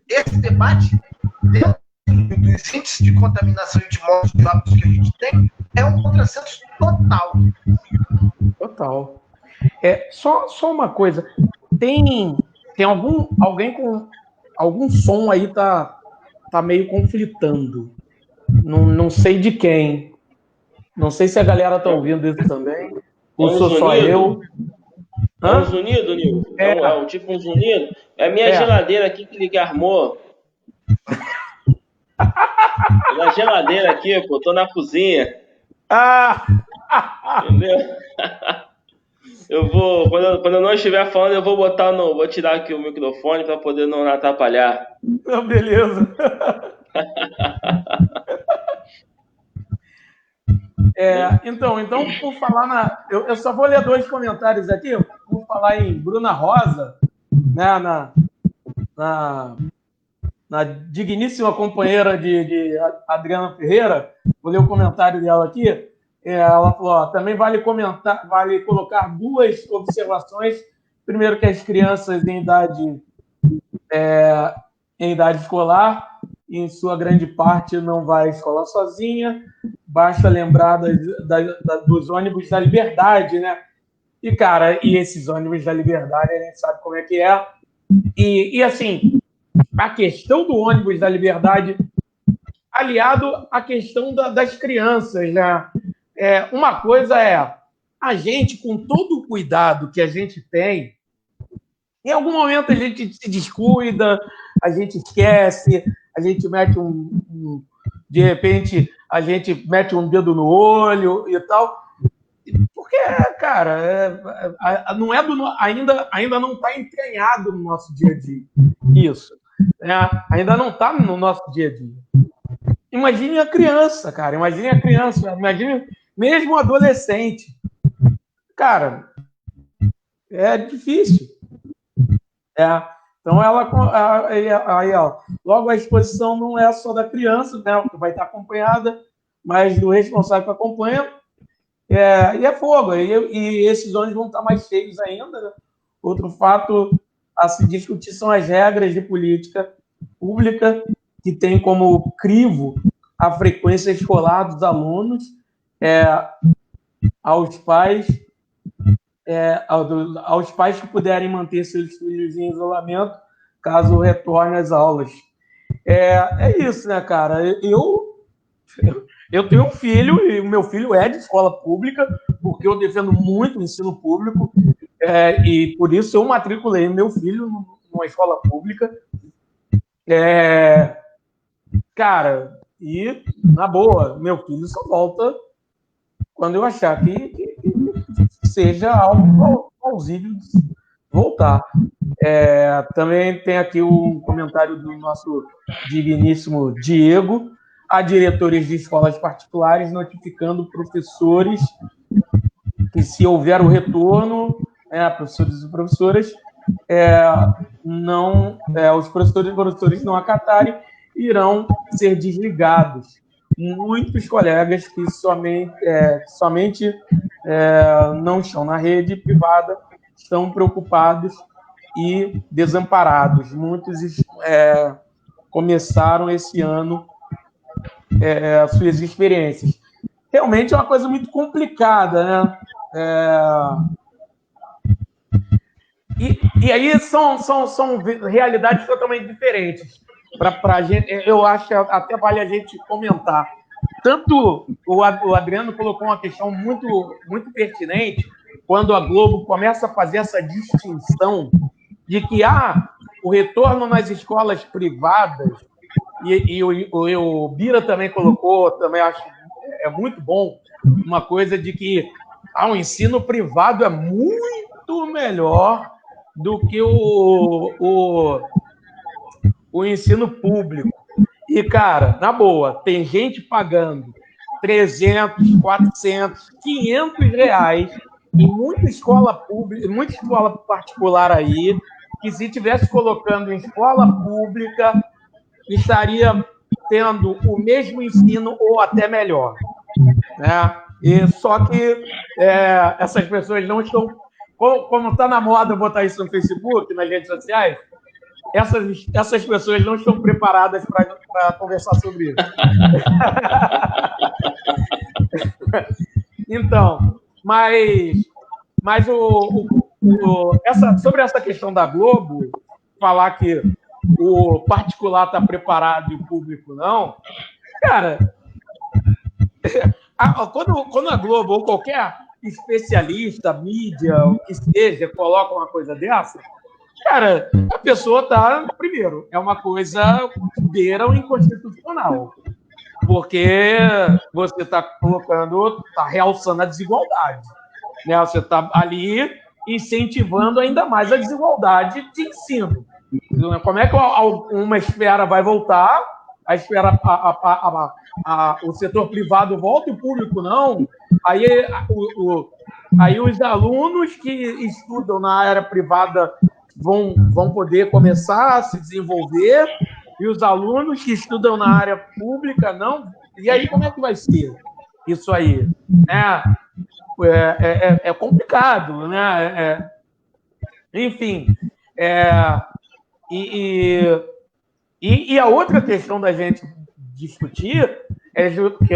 esse debate dentro dos índices de contaminação e de mortes de óbitos que a gente tem é um contrassenso total. Total. Só uma coisa. Tem alguém com algum som aí tá meio conflitando. Não sei de quem. Não sei se a galera tá ouvindo isso também. Ou sou só eu. É um zunido, Nil? É um tipo um zunido? É a minha geladeira aqui que ele armou. Na geladeira aqui, pô, tô na cozinha. Entendeu? Eu vou, quando eu não estiver falando, eu vou tirar aqui o microfone para poder não atrapalhar. Beleza. Então, por falar eu só vou ler 2 comentários aqui. Vou falar em Bruna Rosa, né, na digníssima companheira de Adriana Ferreira. Vou ler o comentário dela aqui. Ela falou, também vale colocar 2 observações. Primeiro, que as crianças em idade escolar, em sua grande parte, não vai à escola sozinha. Basta lembrar dos ônibus da Liberdade, né? E, cara, esses ônibus da Liberdade, a gente sabe como é que é. E assim, a questão do ônibus da Liberdade, aliado à questão das crianças, né? Uma coisa a gente, com todo o cuidado que a gente tem, em algum momento a gente se descuida, a gente esquece, a gente mete de repente, a gente mete um dedo no olho e tal. Porque, cara, não ainda não está entranhado no nosso dia a dia. Isso. Ainda não está no nosso dia a dia. Imagine a criança, cara. Imagine mesmo o adolescente. Cara, é difícil. Então, logo a exposição não é só da criança, né, que vai estar acompanhada, mas do responsável que acompanha. E é fogo. E esses ônibus vão estar mais cheios ainda. Né? Outro fato a se discutir são as regras de política pública que tem como crivo a frequência escolar dos alunos aos pais que puderem manter seus filhos em isolamento, caso retorne às aulas. É isso, né, cara? Eu tenho um filho, e o meu filho é de escola pública, porque eu defendo muito o ensino público, e por isso eu matriculei meu filho numa escola pública. Cara, e, na boa, meu filho só volta quando eu achar que seja algo plausível de voltar. Também tem aqui um comentário do nosso digníssimo Diego, a diretores de escolas particulares notificando professores que, se houver o retorno, professores e professoras, os professores e professores não acatarem, irão ser desligados. Muitos colegas que somente não estão na rede privada estão preocupados e desamparados. Muitos começaram esse ano as suas experiências. Realmente é uma coisa muito complicada, né? E aí são realidades totalmente diferentes. Pra gente, eu acho que até vale a gente comentar. tanto o Adriano colocou uma questão muito, muito pertinente, quando a Globo começa a fazer essa distinção de que o retorno nas escolas privadas, e o Bira também colocou, também acho muito bom, uma coisa de que o ensino privado é muito melhor do que o ensino público. E, cara, na boa, tem gente pagando 300, 400, 500 reais em muita escola pública, muita escola particular aí, que se estivesse colocando em escola pública, estaria tendo o mesmo ensino ou até melhor. Né? E só que essas pessoas não estão... Como está na moda botar isso no Facebook, nas redes sociais, essas pessoas não estão preparadas para conversar sobre isso. Então, mas sobre essa questão da Globo, falar que o particular está preparado e o público não, cara, quando a Globo ou qualquer especialista, mídia, o que seja, coloca uma coisa dessa, cara, a pessoa está, primeiro, é uma coisa que beira o inconstitucional, porque você está colocando, está realçando a desigualdade, né? Você está ali incentivando ainda mais a desigualdade de ensino. Como é que uma esfera vai voltar, a esfera, o setor privado volta e o público não? Aí os alunos que estudam na área privada vão poder começar a se desenvolver, e os alunos que estudam na área pública não. E aí como é que vai ser isso aí? É complicado, né? Enfim, e a outra questão da gente discutir, que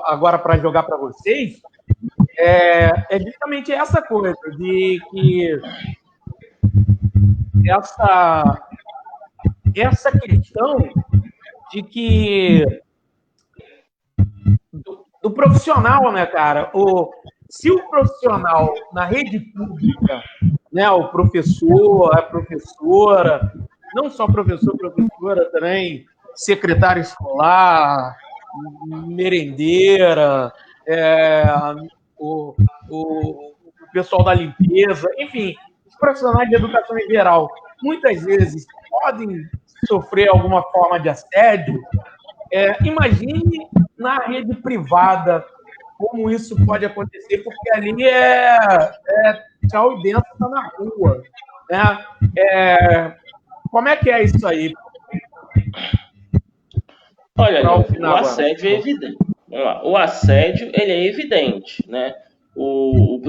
agora para jogar para vocês, é justamente essa coisa de que essa questão de que do profissional, né, cara? Se o profissional na rede pública, né, o professor, a professora, não só professor, professora, também secretária escolar, merendeira, o pessoal da limpeza, enfim, os profissionais de educação em geral, muitas vezes podem sofrer alguma forma de assédio. Imagine na rede privada como isso pode acontecer, porque ali tchau e benção, está na rua. Né? Como é que é isso aí? Olha, o assédio é evidente. Vamos lá. O assédio ele é evidente, né? O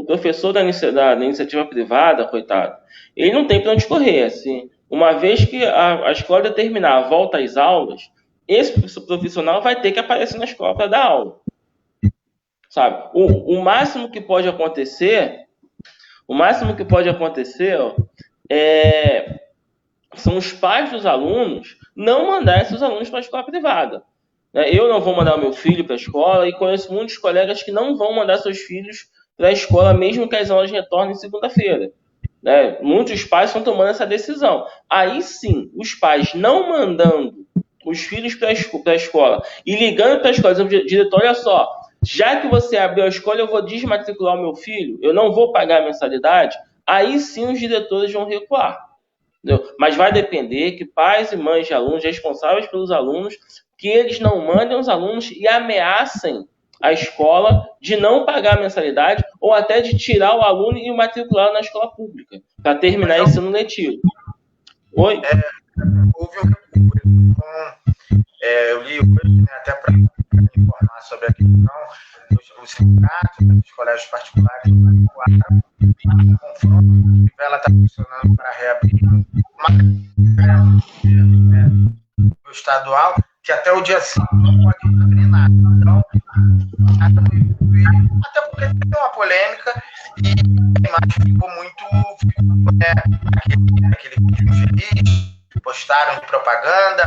professor da iniciativa privada, coitado, ele não tem para onde correr. Assim, uma vez que a escola determinar a volta às aulas, esse profissional vai ter que aparecer na escola para dar aula. Sabe? O máximo que pode acontecer, são os pais dos alunos não mandar esses alunos para a escola privada. Eu não vou mandar o meu filho para a escola, e conheço muitos colegas que não vão mandar seus filhos para a escola, mesmo que as aulas retornem segunda-feira. Muitos pais estão tomando essa decisão. Aí sim, os pais não mandando os filhos para a escola e ligando para a escola, dizendo: diretor, olha só, já que você abriu a escola, eu vou desmatricular o meu filho, eu não vou pagar a mensalidade. Aí sim os diretores vão recuar. Entendeu? Mas vai depender que pais e mães de alunos, responsáveis pelos alunos, que eles não mandem os alunos e ameacem a escola de não pagar a mensalidade ou até de tirar o aluno e o matricular na escola pública para terminar ensino letivo. Oi? Houve eu li hoje, né, até para informar sobre a questão dos sindicatos, dos colégios particulares, o confronto, ela está funcionando para reabrir o estadual, que até o dia 5 não pode abrir nada. Então, até porque tem uma polêmica e a imagem ficou muito aquele vídeo infeliz, postaram de propaganda,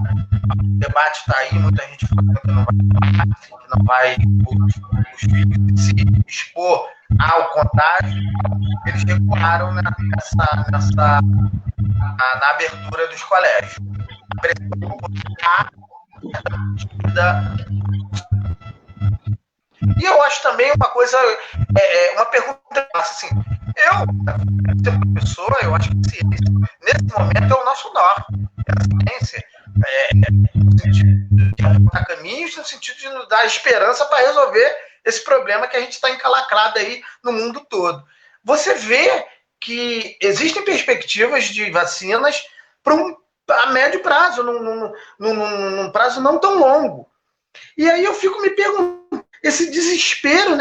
o debate está aí, muita gente falando que não vai os filhos se expor ao contágio, eles recuaram na abertura dos colégios. E eu acho também uma coisa, uma pergunta assim, como professor, eu acho que a ciência, nesse momento, é o nosso norte. A ciência no sentido de apontar caminhos, no sentido de nos dar esperança para resolver esse problema que a gente está encalacrado aí no mundo todo. Você vê que existem perspectivas de vacinas a médio prazo, num prazo não tão longo. E aí eu fico me perguntando, esse desespero,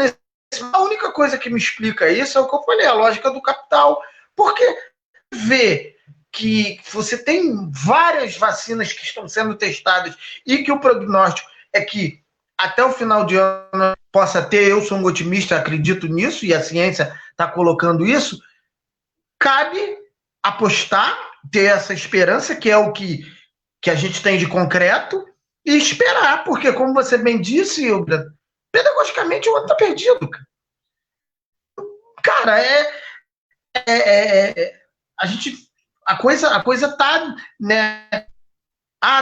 a única coisa que me explica isso é o que eu falei, a lógica do capital. Porque vê que você tem várias vacinas que estão sendo testadas e que o prognóstico é que até o final de ano possa ter, eu sou um otimista, acredito nisso, e a ciência está colocando isso, cabe apostar, ter essa esperança, que é o que a gente tem de concreto, e esperar, porque, como você bem disse, Hilda, pedagogicamente o outro está perdido. Cara, a coisa tá, né?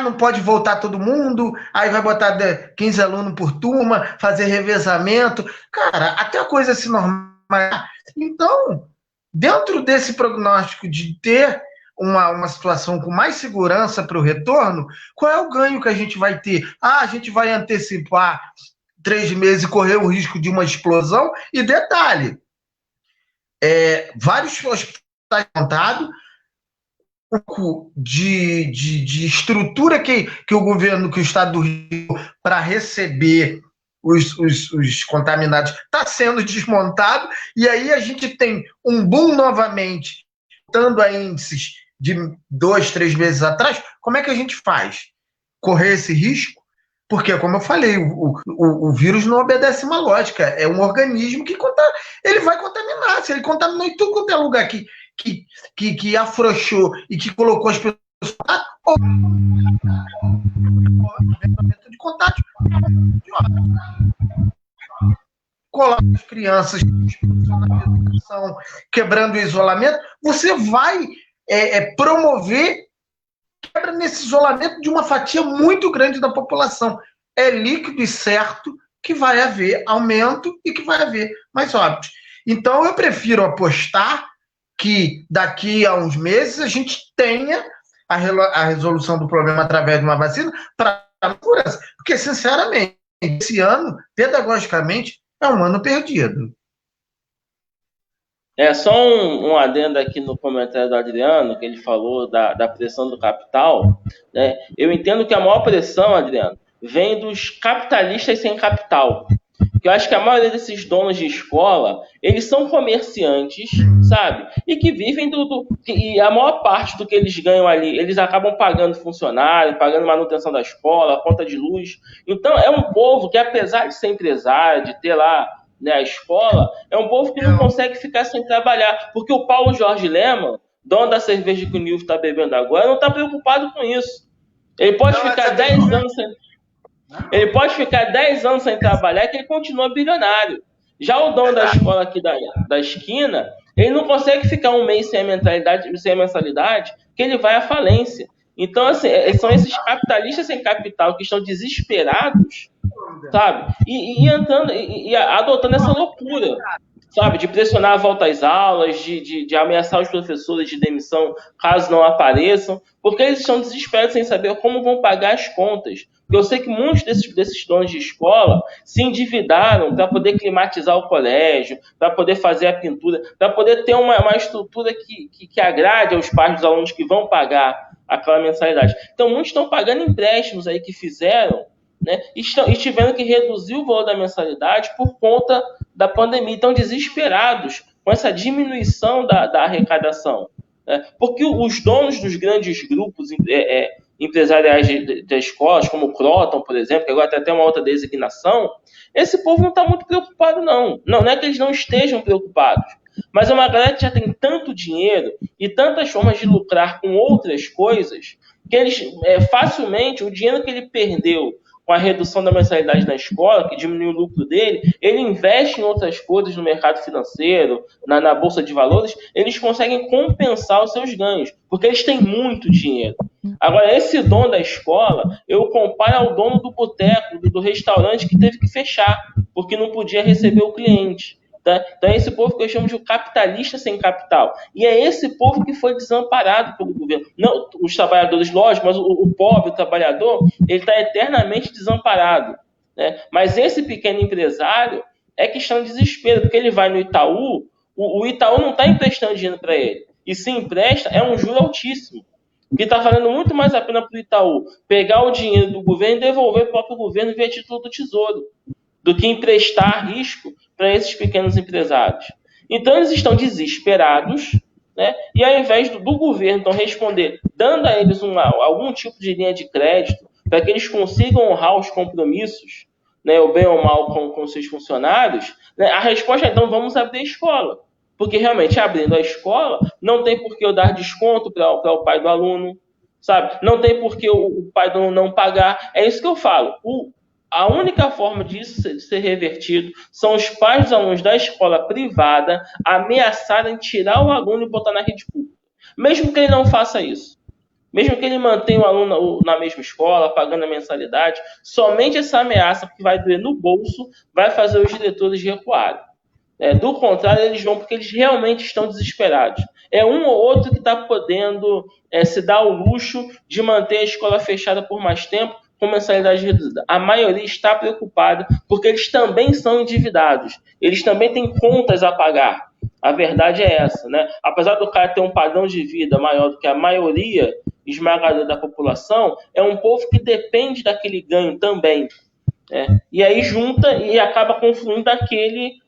Não pode voltar todo mundo, aí vai botar 15 alunos por turma, fazer revezamento. Cara, até a coisa se normalizar. Então, dentro desse prognóstico de ter uma situação com mais segurança para o retorno, qual é o ganho que a gente vai ter? A gente vai antecipar 3 meses e correr o risco de uma explosão. E detalhe, vários hospitais montados, de estrutura que o governo, que o Estado do Rio, para receber os contaminados, está sendo desmontado, e aí a gente tem um boom novamente, voltando a índices de 2, 3 meses atrás. Como é que a gente faz? Correr esse risco? Porque, como eu falei, o vírus não obedece uma lógica, é um organismo que ele vai contaminar. Se ele contaminou em tudo quanto é lugar que afrouxou e que colocou as pessoas de contato, colar as crianças, quebrando o isolamento, você vai promover quebra nesse isolamento de uma fatia muito grande da população. É líquido e certo que vai haver aumento e que vai haver mais óbitos. Então, eu prefiro apostar que daqui a uns meses a gente tenha a resolução do problema através de uma vacina para a segurança. Porque, sinceramente, esse ano, pedagogicamente, é um ano perdido. Só um adendo aqui no comentário do Adriano, que ele falou da pressão do capital, né? Eu entendo que a maior pressão, Adriano, vem dos capitalistas sem capital. Que eu acho que a maioria desses donos de escola, eles são comerciantes, sabe? E que vivem e a maior parte do que eles ganham ali, eles acabam pagando funcionário, pagando manutenção da escola, conta de luz. Então, é um povo que, apesar de ser empresário, de ter lá, né, a escola, é um povo que não consegue ficar sem trabalhar. Porque o Paulo Jorge Lema, dono da cerveja que o Nilson está bebendo agora, não está preocupado com isso. Ele pode ficar 10 anos sem... Ele pode ficar 10 anos sem trabalhar que ele continua bilionário. Já o dono da escola aqui da esquina, ele não consegue ficar um mês sem a mensalidade, que ele vai à falência. Então, assim, são esses capitalistas sem capital que estão desesperados, sabe? E adotando essa loucura, sabe? De pressionar a volta às aulas, de ameaçar os professores de demissão caso não apareçam, porque eles estão desesperados sem saber como vão pagar as contas. Eu sei que muitos desses donos de escola se endividaram para poder climatizar o colégio, para poder fazer a pintura, para poder ter uma estrutura que agrade aos pais dos alunos que vão pagar aquela mensalidade. Então, muitos estão pagando empréstimos aí que fizeram, né, e tiveram que reduzir o valor da mensalidade por conta da pandemia. Estão desesperados com essa diminuição da arrecadação. Né? Porque os donos dos grandes grupos empresariais de escolas, como o Croton, por exemplo, que agora tem até uma outra designação, esse povo não está muito preocupado, não. Não é que eles não estejam preocupados, Mas é uma galera que já tem tanto dinheiro e tantas formas de lucrar com outras coisas que eles, facilmente, o dinheiro que ele perdeu com a redução da mensalidade na escola, que diminuiu o lucro dele, ele investe em outras coisas no mercado financeiro, na bolsa de valores, eles conseguem compensar os seus ganhos, porque eles têm muito dinheiro. Agora, esse dono da escola, eu comparo ao dono do boteco, do restaurante que teve que fechar, porque não podia receber o cliente. Tá? Então é esse povo que eu chamo de capitalista sem capital. E é esse povo que foi desamparado pelo governo. Não os trabalhadores, lógico, mas o pobre, o trabalhador, ele está eternamente desamparado. Né? Mas esse pequeno empresário é que está em desespero, porque ele vai no Itaú, o Itaú não está emprestando dinheiro para ele. E se empresta, é um juro altíssimo. Que está valendo muito mais a pena para o Itaú pegar o dinheiro do governo e devolver para o próprio governo via título do Tesouro, do que emprestar risco para esses pequenos empresários. Então, eles estão desesperados, né? E ao invés do governo então, responder, dando a eles algum tipo de linha de crédito para que eles consigam honrar os compromissos, né, o bem ou mal com seus funcionários, né, a resposta é, então, vamos abrir a escola. Porque, realmente, abrindo a escola, não tem por que eu dar desconto para o pai do aluno, sabe? Não tem por que o pai do aluno não pagar. É isso que eu falo. A única forma disso ser revertido são os pais dos alunos da escola privada ameaçarem tirar o aluno e botar na rede pública. Mesmo que ele não faça isso. Mesmo que ele mantenha o aluno na mesma escola, pagando a mensalidade, somente essa ameaça que vai doer no bolso vai fazer os diretores recuarem. Do contrário, eles vão porque eles realmente estão desesperados. É um ou outro que está podendo se dar o luxo de manter a escola fechada por mais tempo, com mensalidade reduzida. A maioria está preocupada porque eles também são endividados. Eles também têm contas a pagar. A verdade é essa, né? Apesar do cara ter um padrão de vida maior do que a maioria esmagadora da população, é um povo que depende daquele ganho também. E aí junta e acaba confluindo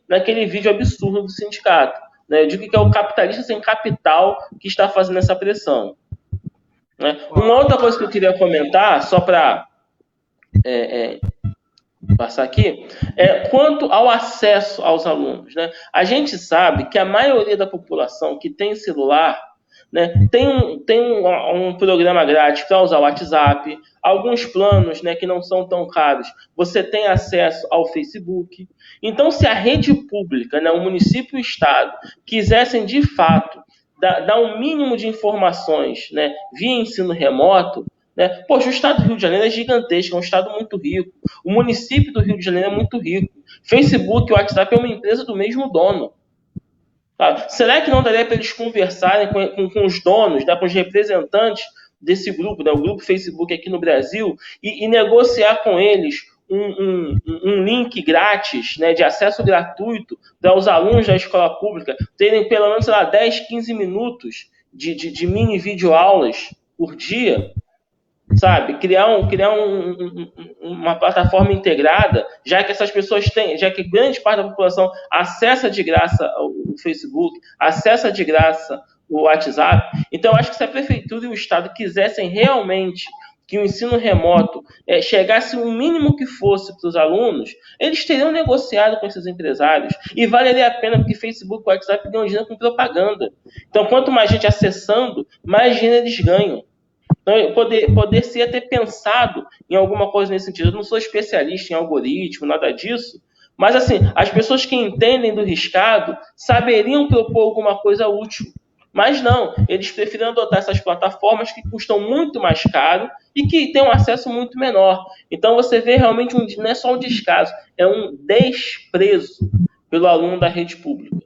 naquele vídeo absurdo do sindicato. Né? Eu digo que é o capitalista sem capital que está fazendo essa pressão. Né? Uma outra coisa que eu queria comentar, só para passar aqui, quanto ao acesso aos alunos. Né? A gente sabe que a maioria da população que tem celular, né, tem um programa grátis para usar o WhatsApp, alguns planos, né, que não são tão caros, você tem acesso ao Facebook. Então, se a rede pública, né, o município e o Estado, quisessem, de fato, dar um mínimo de informações, né, via ensino remoto, né? Poxa, o estado do Rio de Janeiro é gigantesco, é um estado muito rico. O município do Rio de Janeiro é muito rico. Facebook e WhatsApp é uma empresa do mesmo dono. Tá? Será que não daria para eles conversarem com os donos, né, com os representantes desse grupo, né, o grupo Facebook aqui no Brasil, e negociar com eles um link grátis, né, de acesso gratuito para os alunos da escola pública terem pelo menos 10, 15 minutos de mini videoaulas por dia? Sabe, criar uma plataforma integrada, já que essas pessoas têm, já que grande parte da população acessa de graça o Facebook, acessa de graça o WhatsApp. Então, eu acho que se a prefeitura e o Estado quisessem realmente que o ensino remoto chegasse o mínimo que fosse para os alunos, eles teriam negociado com esses empresários. E valeria a pena, porque Facebook e WhatsApp ganham dinheiro com propaganda. Então, quanto mais gente acessando, mais dinheiro eles ganham. Então, poder-se ter pensado em alguma coisa nesse sentido. Eu não sou especialista em algoritmo, nada disso, mas assim, as pessoas que entendem do riscado saberiam propor alguma coisa útil. Mas não, eles preferiram adotar essas plataformas que custam muito mais caro e que têm um acesso muito menor. Então você vê realmente, não é só um descaso, é um desprezo pelo aluno da rede pública.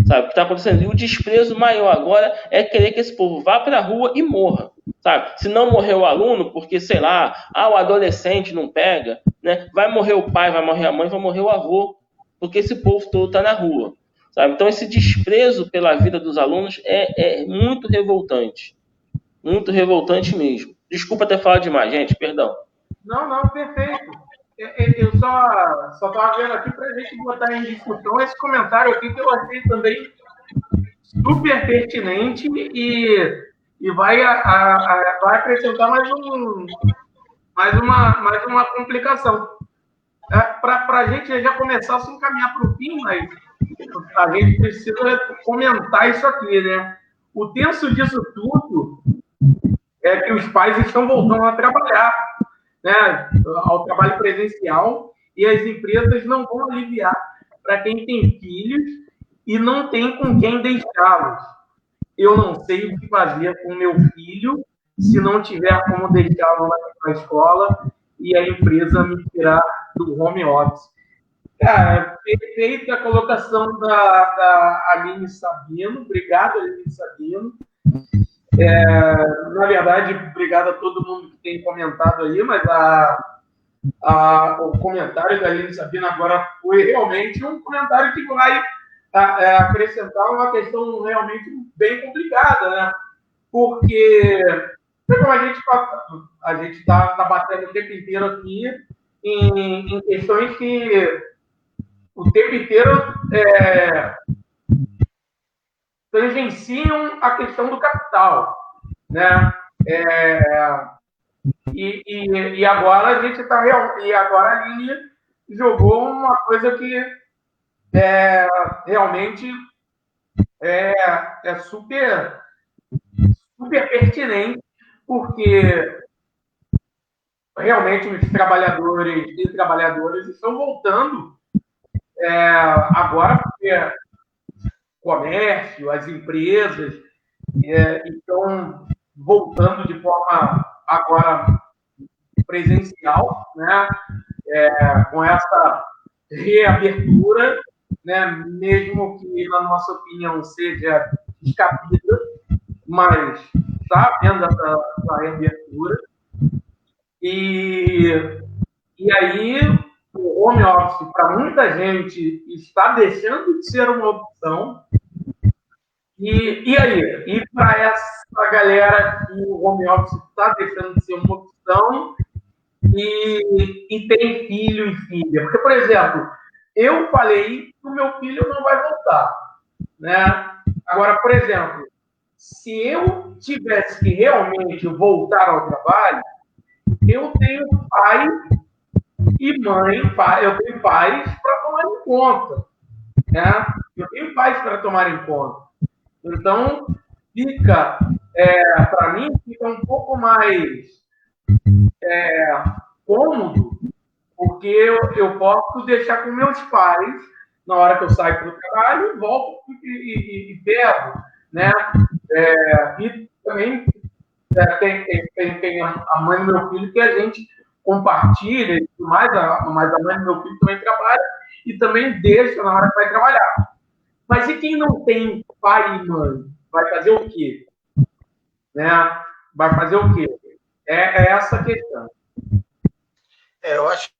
Sabe, o que está acontecendo? E o desprezo maior agora é querer que esse povo vá para a rua e morra. Sabe? Se não morrer o aluno, porque, sei lá, o adolescente não pega, né? Vai morrer o pai, vai morrer a mãe, vai morrer o avô, porque esse povo todo está na rua. Sabe? Então, esse desprezo pela vida dos alunos é muito revoltante. Muito revoltante mesmo. Desculpa ter falado demais, gente, perdão. Não, perfeito. Eu só estava vendo aqui para a gente botar em discussão esse comentário aqui que eu achei também super pertinente e vai acrescentar mais uma complicação. Para a gente já começar a se encaminhar para o fim, mas a gente precisa comentar isso aqui, né? O tenso disso tudo é que os pais estão voltando a trabalhar, né? Ao trabalho presencial, e as empresas não vão aliviar para quem tem filhos e não tem com quem deixá-los. Eu não sei o que fazer com o meu filho se não tiver como deixá-lo na escola e a empresa me tirar do home office. Cara, perfeita a colocação da Aline Sabino. Obrigado, Aline Sabino. Na verdade, obrigado a todo mundo que tem comentado aí, mas o comentário da Aline Sabino agora foi realmente um comentário que vai acrescentar uma questão realmente bem complicada, né? Porque como a gente está batendo o tempo inteiro aqui em questões que o tempo inteiro tangenciam a questão do capital, né? E agora a gente está e agora a Aline jogou uma coisa que realmente é super pertinente, porque realmente os trabalhadores e trabalhadoras estão voltando agora, porque o comércio, as empresas estão voltando de forma agora presencial, né? Com essa reabertura, né? Mesmo que, na nossa opinião, seja descabida, mas está havendo essa reabertura. E aí, o home office, para muita gente, está deixando de ser uma opção. E aí? E para essa galera que o home office está deixando de ser uma opção e tem filho e filha? Porque, por exemplo, eu falei que o meu filho não vai voltar, né? Agora, por exemplo, se eu tivesse que realmente voltar ao trabalho, eu tenho pai e mãe, eu tenho pais para tomar em conta, né? Eu tenho pais para tomar em conta. Então, para mim, fica um pouco mais cômodo, porque eu posso deixar com meus pais na hora que eu saio para o trabalho, volto e pego, né? E também tem a mãe do meu filho que a gente compartilha e tudo mais, mas a mãe do meu filho também trabalha e também deixa na hora que vai trabalhar. Mas e quem não tem pai e mãe? Vai fazer o quê? Né? Vai fazer o quê? É essa a questão. Eu acho que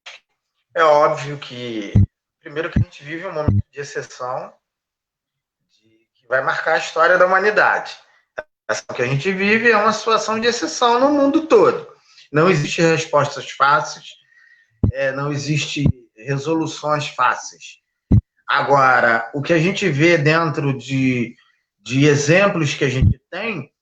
é óbvio que, primeiro, que a gente vive um momento de exceção que vai marcar a história da humanidade. A que a gente vive é uma situação de exceção no mundo todo. Não existem respostas fáceis, não existem resoluções fáceis. Agora, o que a gente vê dentro de exemplos que a gente tem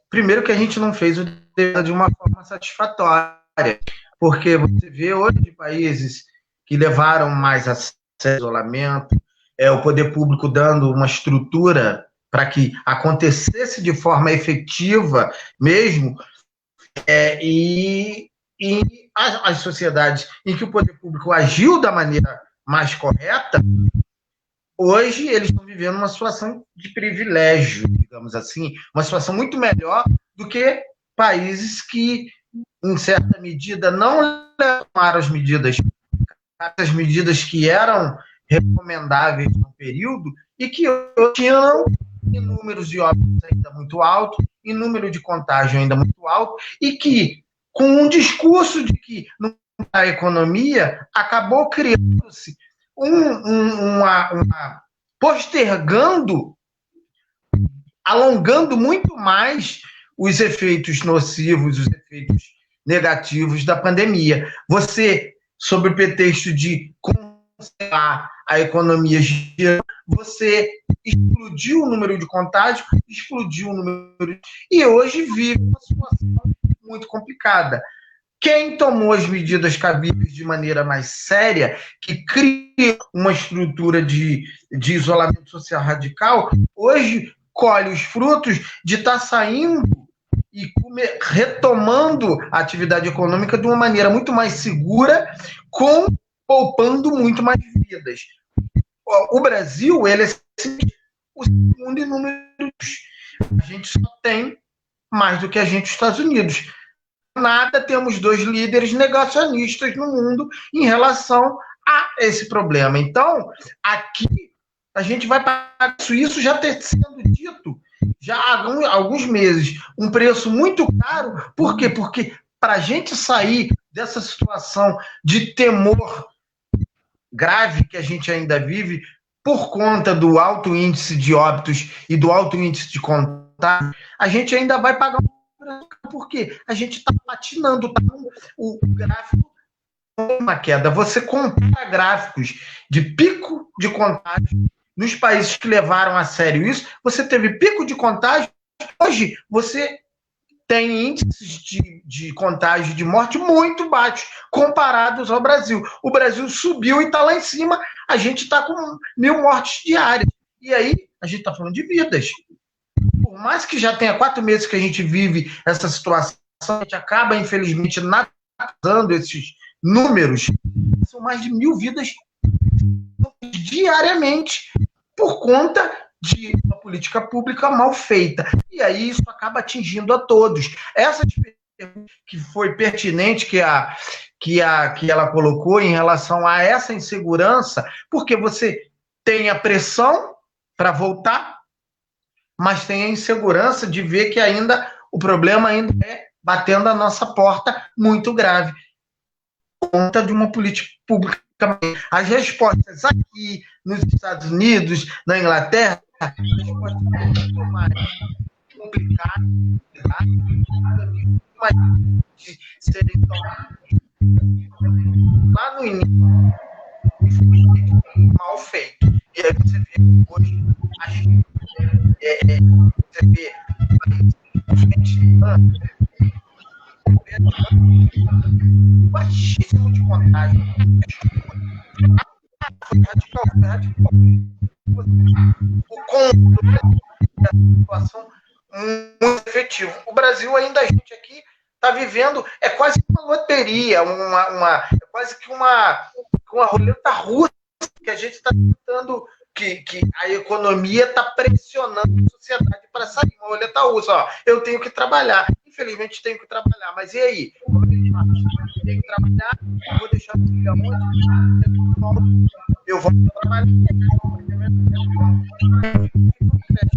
primeiro, que a gente não fez o dever de uma forma satisfatória, porque você vê hoje países que levaram mais a sério o isolamento, o poder público dando uma estrutura para que acontecesse de forma efetiva mesmo, e as sociedades em que o poder público agiu da maneira mais correta, hoje eles estão vivendo uma situação de privilégio, digamos assim, uma situação muito melhor do que países que, em certa medida, não tomaram as medidas que eram recomendáveis no período e que tinham números de óbitos ainda muito alto, em número de contágio ainda muito alto, e que, com um discurso de que a economia acabou criando-se postergando, alongando muito mais os efeitos nocivos, os efeitos negativos da pandemia. Você, sob o pretexto de conservar a economia girando, você explodiu o número de contágios, explodiu o número e hoje vive uma situação muito complicada. Quem tomou as medidas cabíveis de maneira mais séria, que cria uma estrutura de isolamento social radical, hoje colhe os frutos de estar saindo e retomando a atividade econômica de uma maneira muito mais segura, poupando muito mais vidas. O Brasil, ele é o segundo em números. A gente só tem mais do que a gente, os Estados Unidos. Nada, temos 2 líderes negacionistas no mundo em relação a esse problema. Então, aqui, a gente vai pagar isso já ter sido dito já há alguns meses. Um preço muito caro. Por quê? Porque para a gente sair dessa situação de temor grave que a gente ainda vive, por conta do alto índice de óbitos e do alto índice de contágio, a gente ainda vai pagar porque a gente está patinando, tá? O gráfico uma queda. Você compara gráficos de pico de contágio nos países que levaram a sério isso, você teve pico de contágio, hoje você tem índices de contágio de morte muito baixos comparados ao Brasil. O Brasil subiu e está lá em cima, a gente está com 1.000 mortes diárias. E aí, a gente está falando de vidas. Por mais que já tenha 4 meses que a gente vive essa situação, a gente acaba, infelizmente, natalizando esses números. São mais de 1.000 vidas diariamente por conta de uma política pública mal feita. E aí isso acaba atingindo a todos. Essa que foi pertinente que ela colocou em relação a essa insegurança, porque você tem a pressão para voltar, mas tem a insegurança de ver que ainda o problema ainda é batendo a nossa porta muito grave. Por conta de uma política pública. As respostas aqui, nos Estados Unidos, na Inglaterra, as respostas são muito mais complicadas, muito mais de serem tomadas. Lá no início, foi mal feito. E aí você vê hoje, a gente você vê baixíssimo de contágio. Foi radical. O controle da situação muito efetivo. O Brasil ainda, a gente aqui está vivendo, é quase uma loteria, é quase que uma roleta russa que a gente está tentando, que a economia está pressionando a sociedade para sair. Uma roleta russa, ó, eu tenho que trabalhar. Infelizmente tenho que trabalhar, mas e aí? Como a gente faz? Eu tenho que trabalhar, vou deixar o filho aonde? Eu vou trabalhar.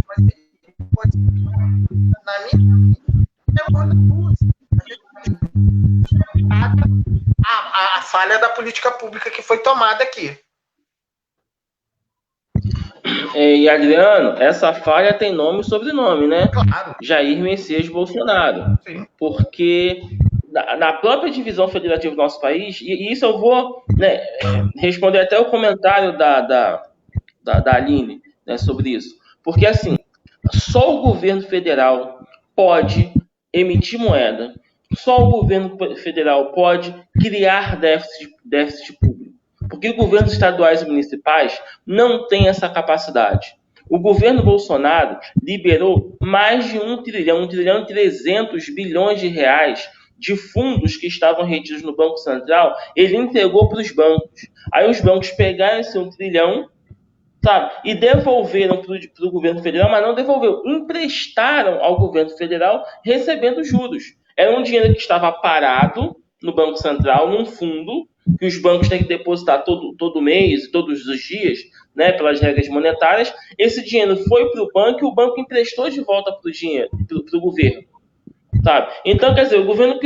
Mas pode na minha é uma roleta russa. A falha da política pública que foi tomada aqui. E Adriano, essa falha tem nome e sobrenome, né? Claro. Jair Messias Bolsonaro. Sim. Porque na própria divisão federativa do nosso país, e isso eu vou responder até o comentário da Aline, né, sobre isso. Porque assim, só o governo federal pode emitir moeda, só o governo federal pode criar déficit público. Porque governos estaduais e municipais não têm essa capacidade. O governo Bolsonaro liberou mais de 1 trilhão e 300 bilhões de reais de fundos que estavam retidos no Banco Central, ele entregou para os bancos. Aí os bancos pegaram esse 1 trilhão, sabe, e devolveram para o governo federal, mas não devolveu, emprestaram ao governo federal recebendo juros. Era um dinheiro que estava parado no Banco Central, num fundo, que os bancos têm que depositar todo mês, todos os dias, né, pelas regras monetárias. Esse dinheiro foi para o banco e o banco emprestou de volta para o governo. Sabe? Então, quer dizer, o governo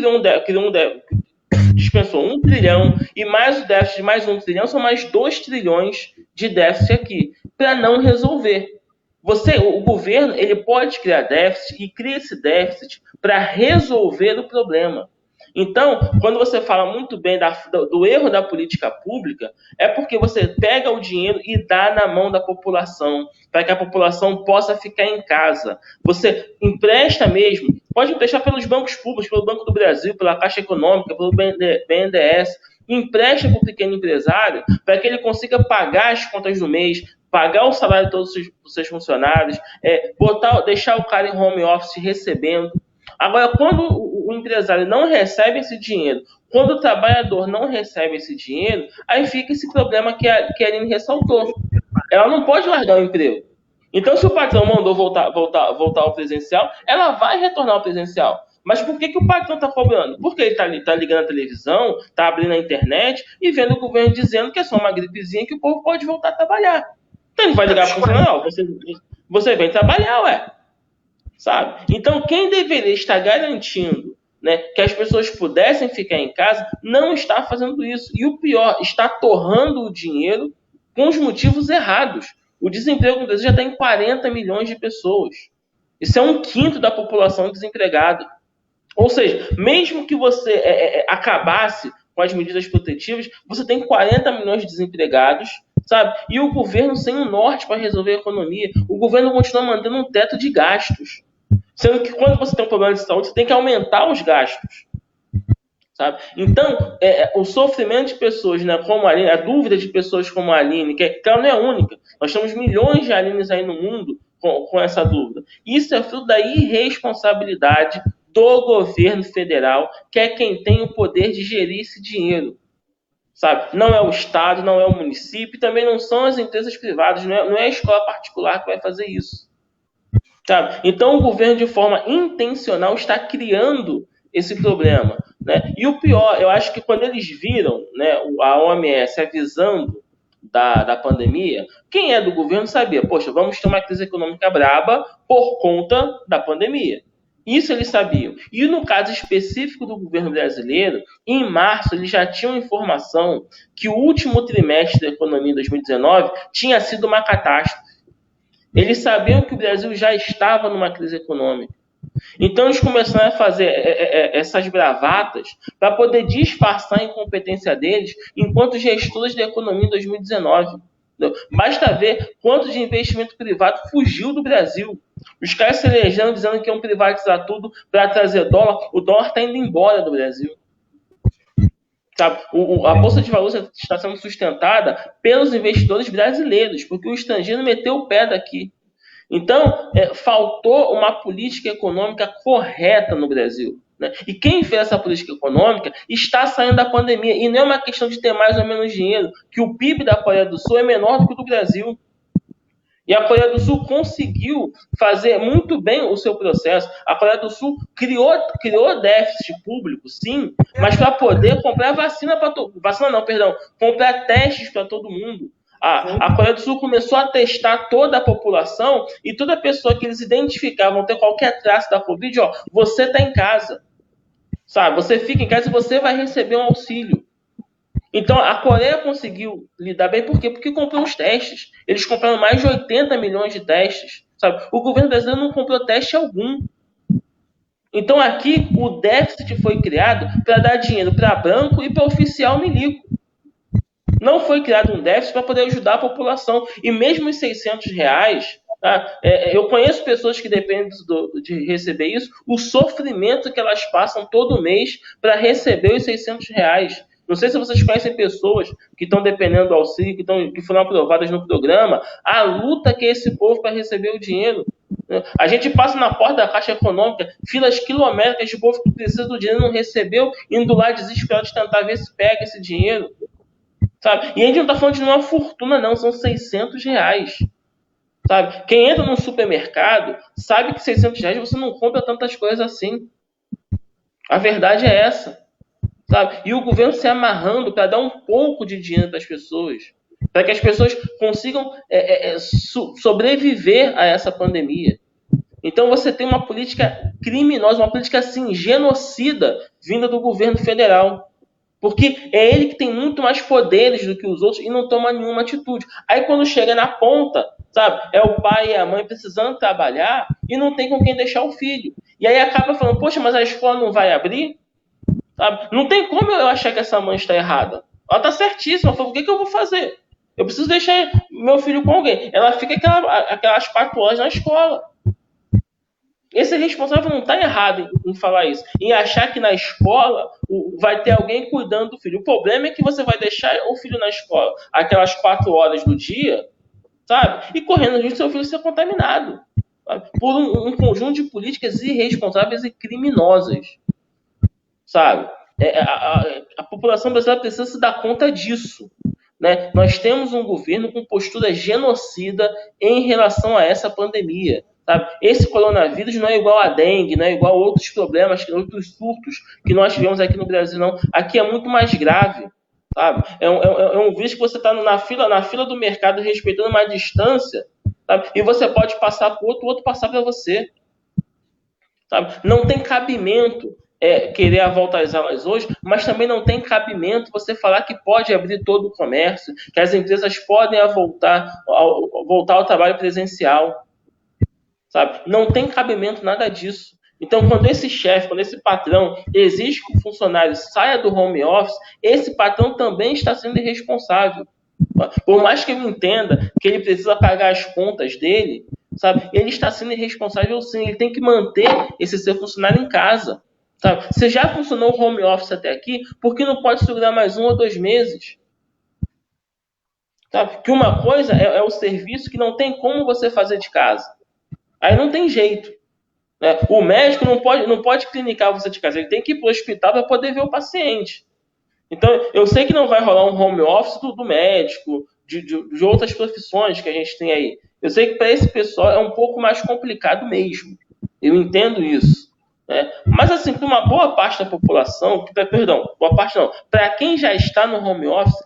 dispensou 1 trilhão e mais o déficit de mais 1 trilhão, são mais 2 trilhões de déficit aqui, para não resolver. O governo ele pode criar déficit e cria esse déficit para resolver o problema. Então, quando você fala muito bem do erro da política pública, é porque você pega o dinheiro e dá na mão da população, para que a população possa ficar em casa. Você empresta mesmo Pode emprestar pelos bancos públicos, pelo Banco do Brasil, pela Caixa Econômica, pelo BNDES. Empresta para o pequeno empresário para que ele consiga pagar as contas do mês, pagar o salário de todos os seus funcionários, deixar o cara em home office recebendo. Agora, quando o empresário não recebe esse dinheiro, quando o trabalhador não recebe esse dinheiro, aí fica esse problema que a Aline ressaltou. Ela não pode largar o emprego. Então, se o patrão mandou voltar ao presencial, ela vai retornar ao presencial. Mas por que o patrão está cobrando? Porque ele está ligando a televisão, está abrindo a internet e vendo o governo dizendo que é só uma gripezinha que o povo pode voltar a trabalhar. Então ele vai ligar para o funcionário, você vem trabalhar, ué. Sabe? Então, quem deveria estar garantindo, né, que as pessoas pudessem ficar em casa, não está fazendo isso. E o pior, está torrando o dinheiro com os motivos errados. O desemprego no Brasil já está em 40 milhões de pessoas. Isso é 1/5 da população desempregada. Ou seja, mesmo que você acabasse com as medidas protetivas, você tem 40 milhões de desempregados, sabe? E o governo sem um norte para resolver a economia. O governo continua mantendo um teto de gastos. Sendo que quando você tem um problema de saúde, você tem que aumentar os gastos. Sabe? Então, o sofrimento de pessoas, né, como a Aline, a dúvida de pessoas como a Aline, que ela não é única, nós temos milhões de Alines aí no mundo com essa dúvida. Isso é fruto da irresponsabilidade do governo federal, que é quem tem o poder de gerir esse dinheiro. Sabe? Não é o Estado, não é o município, também não são as empresas privadas, não é a escola particular que vai fazer isso. Sabe? Então, o governo, de forma intencional, está criando esse problema. Né? E o pior, eu acho que quando eles viram, né, a OMS avisando da pandemia, quem é do governo sabia, poxa, vamos ter uma crise econômica braba por conta da pandemia. Isso eles sabiam. E no caso específico do governo brasileiro, em março eles já tinham informação que o último trimestre da economia em 2019 tinha sido uma catástrofe. Eles sabiam que o Brasil já estava numa crise econômica. Então eles começaram a fazer essas bravatas para poder disfarçar a incompetência deles enquanto gestores da economia em 2019. Basta ver quanto de investimento privado fugiu do Brasil. Os caras se elegendo dizendo que iam privatizar tudo para trazer dólar. O dólar está indo embora do Brasil. Sabe? A Bolsa de Valores está sendo sustentada pelos investidores brasileiros, porque o estrangeiro meteu o pé daqui. Então, faltou uma política econômica correta no Brasil. Né? E quem fez essa política econômica está saindo da pandemia. E não é uma questão de ter mais ou menos dinheiro, que o PIB da Coreia do Sul é menor do que o do Brasil. E a Coreia do Sul conseguiu fazer muito bem o seu processo. A Coreia do Sul criou déficit público, sim, mas para poder comprar comprar testes para todo mundo. A Coreia do Sul começou a testar toda a população e toda pessoa que eles identificavam ter qualquer traço da Covid, você está em casa. Sabe? Você fica em casa e você vai receber um auxílio. Então, a Coreia conseguiu lidar bem, por quê? Porque comprou os testes. Eles compraram mais de 80 milhões de testes. Sabe? O governo brasileiro não comprou teste algum. Então, aqui, o déficit foi criado para dar dinheiro para branco e para oficial milico. Não foi criado um déficit para poder ajudar a população. E mesmo os R$600, tá? Eu conheço pessoas que dependem de receber isso, o sofrimento que elas passam todo mês para receber os R$600. Não sei se vocês conhecem pessoas que estão dependendo do auxílio, que foram aprovadas no programa, a luta que é esse povo para receber o dinheiro. A gente passa na porta da Caixa Econômica, filas quilométricas de povo que precisa do dinheiro, não recebeu, indo lá desesperado de tentar ver se pega esse dinheiro. Sabe? E a gente não está falando de uma fortuna, não, são R$600. Sabe? Quem entra no supermercado sabe que R$600 você não compra tantas coisas assim. A verdade é essa. Sabe? E o governo se amarrando para dar um pouco de dinheiro para as pessoas, para que as pessoas consigam sobreviver a essa pandemia. Então você tem uma política criminosa, uma política assim, genocida, vinda do governo federal. Porque é ele que tem muito mais poderes do que os outros e não toma nenhuma atitude. Aí quando chega na ponta, sabe, é o pai e a mãe precisando trabalhar e não tem com quem deixar o filho. E aí acaba falando, poxa, mas a escola não vai abrir? Sabe? Não tem como eu achar que essa mãe está errada. Ela está certíssima. O que eu vou fazer? Eu preciso deixar meu filho com alguém. Ela fica aquelas 4 horas na escola. Esse responsável não está errado em falar isso, em achar que na escola vai ter alguém cuidando do filho. O problema é que você vai deixar o filho na escola aquelas 4 horas do dia, sabe? E correndo o risco do seu filho ser contaminado, sabe? Por um conjunto de políticas irresponsáveis e criminosas, sabe? A população brasileira precisa se dar conta disso, né? Nós temos um governo com postura genocida em relação a essa pandemia. Sabe? Esse coronavírus não é igual a dengue, não é igual a outros problemas, outros surtos que nós tivemos aqui no Brasil, não. Aqui é muito mais grave. Sabe? É um vírus que você está na fila do mercado respeitando uma distância, sabe? E você pode passar para o outro passar para você. Sabe? Não tem cabimento querer a volta às aulas hoje, mas também não tem cabimento você falar que pode abrir todo o comércio, que as empresas podem voltar ao trabalho presencial. Sabe? Não tem cabimento nada disso. Então, quando esse chefe, quando esse patrão exige que o funcionário saia do home office, esse patrão também está sendo irresponsável. Por mais que eu entenda que ele precisa pagar as contas dele, sabe? Ele está sendo irresponsável sim. Ele tem que manter esse seu funcionário em casa. Sabe? Se já funcionou o home office até aqui, por que não pode segurar mais 1 ou 2 meses? Sabe? Que uma coisa é o serviço que não tem como você fazer de casa. Aí não tem jeito. Né? O médico não pode clinicar você de casa, ele tem que ir para o hospital para poder ver o paciente. Então, eu sei que não vai rolar um home office do médico, de outras profissões que a gente tem aí. Eu sei que para esse pessoal é um pouco mais complicado mesmo. Eu entendo isso. Né? Mas, assim, para uma boa parte da população, boa parte não, para quem já está no home office,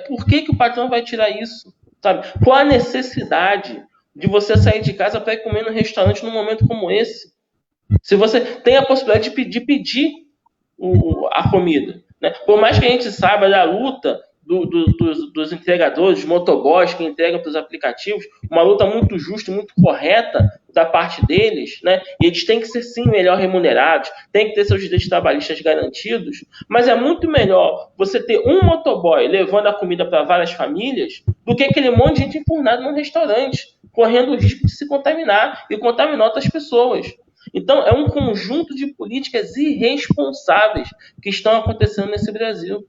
por que o patrão vai tirar isso? Sabe? Qual a necessidade de você sair de casa para ir comer no restaurante num momento como esse? Se você tem a possibilidade de pedir a comida. Né? Por mais que a gente saiba da luta dos entregadores, dos motoboys que entregam para os aplicativos, uma luta muito justa e muito correta da parte deles, né? E eles têm que ser, sim, melhor remunerados, têm que ter seus direitos trabalhistas garantidos, mas é muito melhor você ter um motoboy levando a comida para várias famílias do que aquele monte de gente enfurnado num restaurante, correndo o risco de se contaminar e contaminar outras pessoas. Então, é um conjunto de políticas irresponsáveis que estão acontecendo nesse Brasil.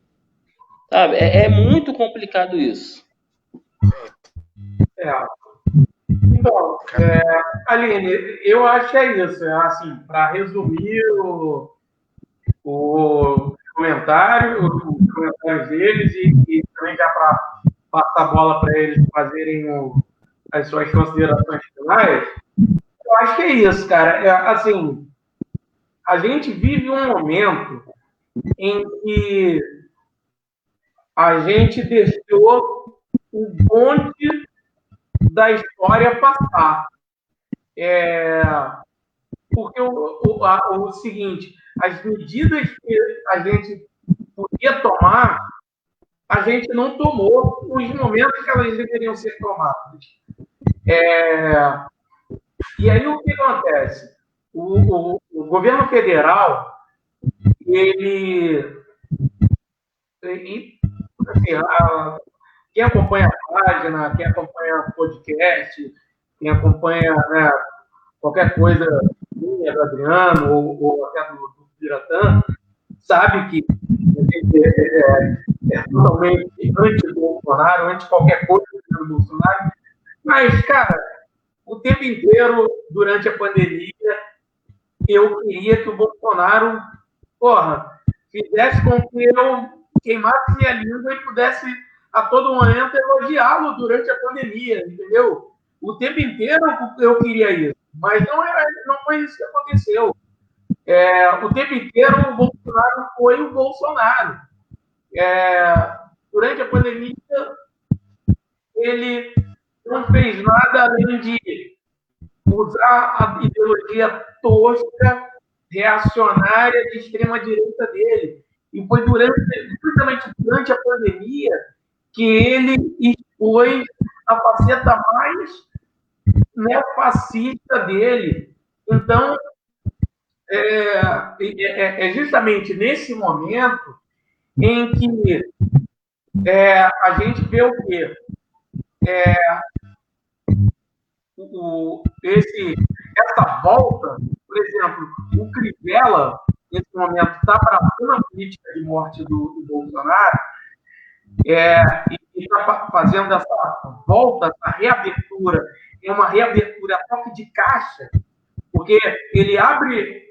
Sabe? É muito complicado isso. Então, Aline, eu acho que é isso. Assim, para resumir os comentários deles e também já para passar a bola para eles fazerem as suas considerações finais, eu acho que é isso, cara. Assim, a gente vive um momento em que a gente deixou o bonde da história passar. Porque o seguinte, as medidas que a gente podia tomar, a gente não tomou nos momentos que elas deveriam ser tomadas. E aí o que acontece? O governo federal, assim, quem acompanha a página, quem acompanha o podcast, quem acompanha, né, qualquer coisa minha, do Adriano ou até do Biratã, sabe que a gente é totalmente anti-Bolsonaro, anti qualquer coisa do Bolsonaro. Mas, cara, o tempo inteiro, durante a pandemia, eu queria que o Bolsonaro, fizesse com que eu queimasse minha língua e pudesse a todo momento elogiá-lo durante a pandemia, entendeu? O tempo inteiro eu queria isso, mas não foi isso que aconteceu. O tempo inteiro o Bolsonaro foi o Bolsonaro. Durante a pandemia, ele não fez nada além de usar a ideologia tosca, reacionária de extrema-direita dele. E foi justamente durante a pandemia que ele expôs a faceta mais neofascista dele. Então, é justamente nesse momento em que a gente vê o quê? Essa volta exemplo, o Crivella, nesse momento, está abraçando a política de morte do Bolsonaro, e está fazendo essa volta, essa reabertura, é uma reabertura a toque de caixa, porque ele abre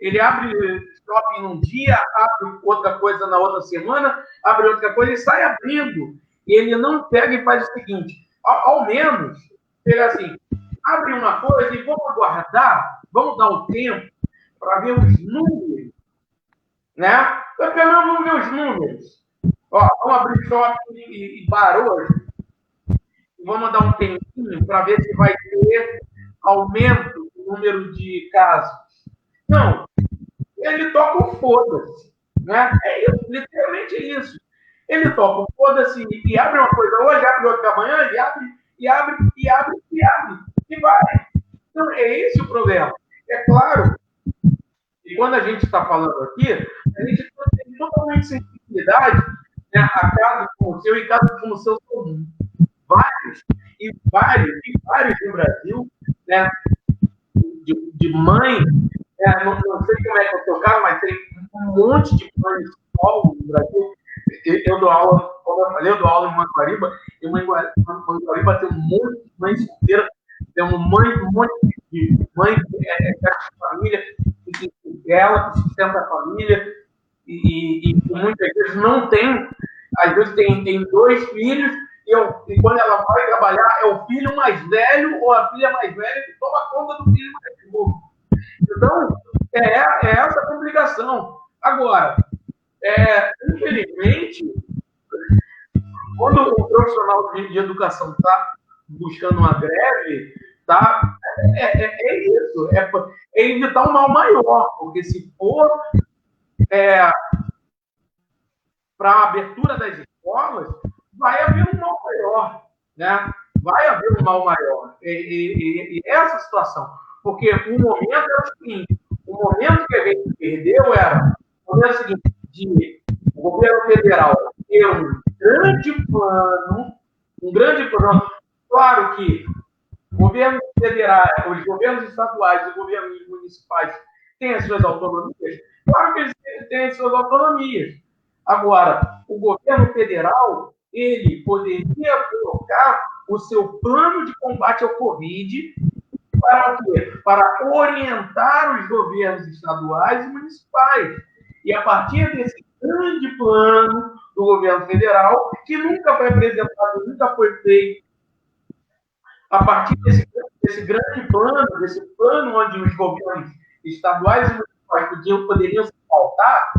shopping num dia, abre outra coisa na outra semana, abre outra coisa e sai abrindo. E ele não pega e faz o seguinte, ao menos, pega assim, abre uma coisa e vamos aguardar, vamos dar um tempo para ver os números, né? Vamos ver os números. Ó, vamos abrir shopping e bar hoje. Vamos dar um tempinho para ver se vai ter aumento no número de casos. Não, ele toca o foda-se, né? É isso, literalmente é isso. Ele toca o foda-se e abre uma coisa hoje, abre outra amanhã, ele abre, e vai. Então, é esse o problema. É claro, e quando a gente está falando aqui, a gente tem totalmente sensibilidade, né, a casos como o seu e casos como o seu são vários no Brasil, né, de mãe, né, não sei como é que eu tocar, mas tem um monte de mães no Brasil. Eu dou aula, como eu falei, eu dou aula em Manguariba, e Manguariba tem um monte de mães solteiras, tem um monte de mães de família, que ela que sustenta a família, e muitas vezes não tem, às vezes tem 2 filhos, e quando ela vai trabalhar, é o filho mais velho ou a filha mais velha que toma conta do filho mais novo. Então, é essa complicação. Agora, infelizmente, quando o profissional de educação está buscando uma greve, tá, é isso, é evitar um mal maior, porque se for para a abertura das escolas, vai haver um mal maior, né? Vai haver um mal maior. E essa situação, porque o momento era o seguinte, o momento que a gente perdeu era o momento seguinte, de o governo federal ter um grande plano, claro que governos federais, os governos estaduais e os governos municipais têm as suas autonomias, claro que eles têm as suas autonomias. Agora, o governo federal, ele poderia colocar o seu plano de combate ao Covid para o quê? Para orientar os governos estaduais e municipais. E a partir desse grande plano do governo federal, que nunca foi apresentado, nunca foi feito, a partir desse grande plano, desse plano onde os governos estaduais e municipais poderiam se pautar,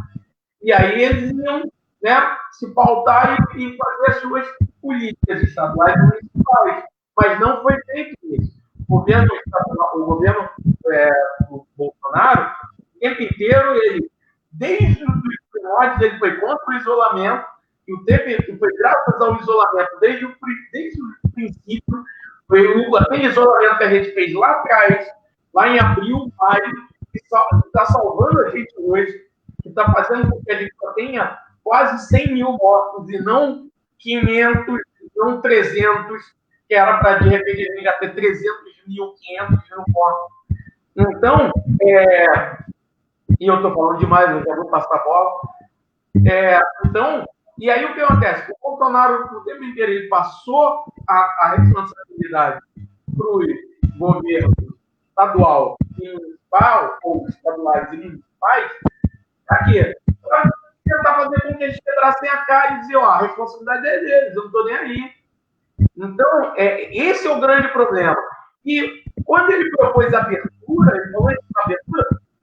e aí eles iam, né, se pautar e fazer as suas políticas estaduais e municipais. Mas não foi feito isso. O governo do Bolsonaro, o tempo inteiro, ele, desde os primórdios, ele foi contra o isolamento, e o tempo foi graças ao isolamento, desde o princípio, foi aquele isolamento que a gente fez lá atrás, lá em abril, maio, que está salvando a gente hoje, que está fazendo com que a gente só tenha quase 100 mil mortos e não 500, não 300, que era para, de repente, a gente já ter 300 mil, 500 mil mortos. Então, e eu estou falando demais, eu já vou passar a bola. Então, e aí o que acontece? O Bolsonaro, o tempo inteiro, ele passou a responsabilidade para o governo estadual e municipal, ou estaduais e municipais, para quê? Para tentar fazer com que eles quebrassem a cara e dizer, ó, a responsabilidade é deles, eu não estou nem aí. Então, esse é o grande problema. E quando ele propôs a abertura,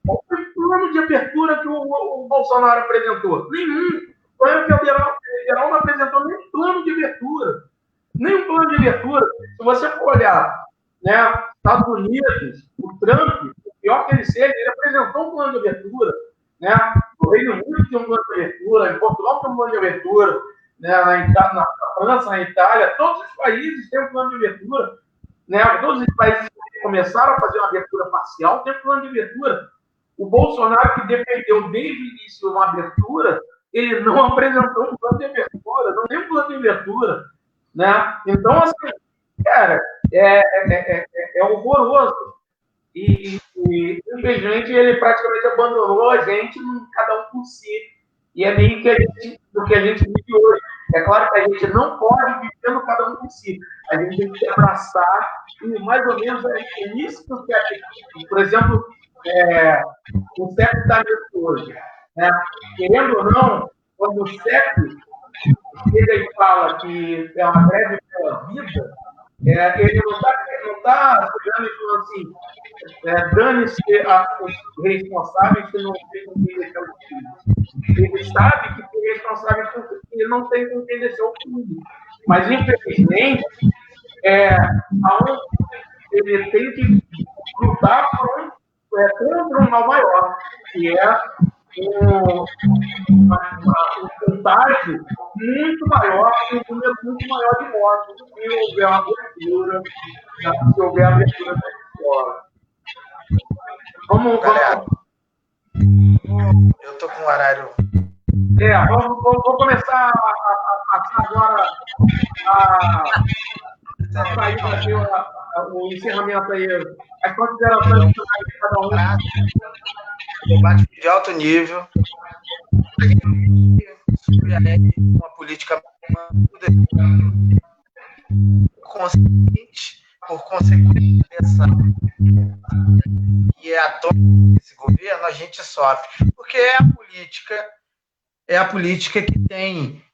qual foi o plano de abertura que o Bolsonaro apresentou? Nenhum. O governo federal não apresentou nem plano de abertura. Nem um plano de abertura. Se você for olhar, né, Estados Unidos, o Trump, o pior que ele seja, ele apresentou um plano de abertura. Né? No Reino Unido tem um plano de abertura, em Portugal tem um plano de abertura, né? na França, na Itália, todos os países têm um plano de abertura. Né? Todos os países que começaram a fazer uma abertura parcial têm um plano de abertura. O Bolsonaro, que defendeu desde o início uma abertura, ele não apresentou um plano de abertura, não tem um plano de abertura. Né? Então, assim, cara, é horroroso. E E, infelizmente, ele praticamente abandonou a gente, cada um por si. E é meio que do que a gente vive hoje. É claro que a gente não pode viver no cada um por si. A gente tem que se abraçar e mais ou menos é isso que o CEP, por exemplo, o CEP está nisso hoje. Né? Querendo ou não, quando o CEP chega e fala que é uma greve pela vida, ele não está chegando e falando assim, dane-se os responsáveis que não têm com quem deixar o filho. Ele sabe que tem responsáveis porque ele não tem com quem deixar o filho. Mas, infelizmente, ele tem que lutar contra um mal maior, que é um contágio muito maior e um número muito maior de mortes se houver uma abertura, se houver a abertura da escola. Vamos. Eu estou com o horário. Vou começar a passar agora a sair aqui o encerramento aí. As considerações de cada um. Debate de alto nível. Uma política consciente, por consequência dessa e a toma desse governo, a gente sofre. Porque é a política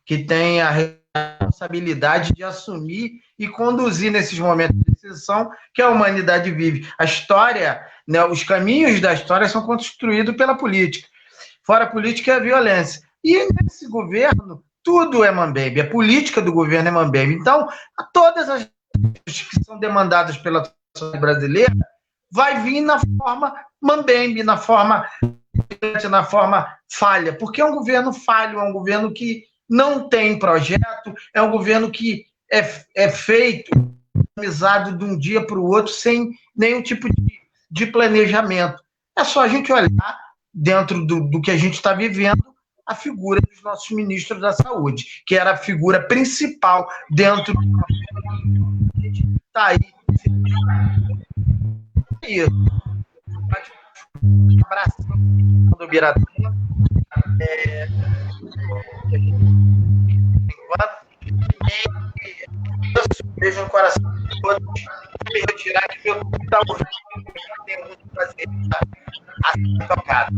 que tem a responsabilidade de assumir e conduzir nesses momentos de decisão que a humanidade vive. A história, né, os caminhos da história são construídos pela política. Fora a política é a violência. E nesse governo, tudo é mambembe. A política do governo é mambembe. Então, todas as que são demandadas pela sociedade brasileira vai vir na forma mambembe, na forma falha. Porque é um governo falho, é um governo que não tem projeto, é um governo que é feito, organizado de um dia para o outro, sem nenhum tipo de planejamento. É só a gente olhar dentro do que a gente está vivendo, a figura dos nossos ministros da saúde, que era a figura principal dentro do governo. A gente está aí. Isso. Um abraço do Biratã. Beijo no coração de todos. Vou me retirar que meu tempo está urgente. Tem muito que fazer. Assim, tocado.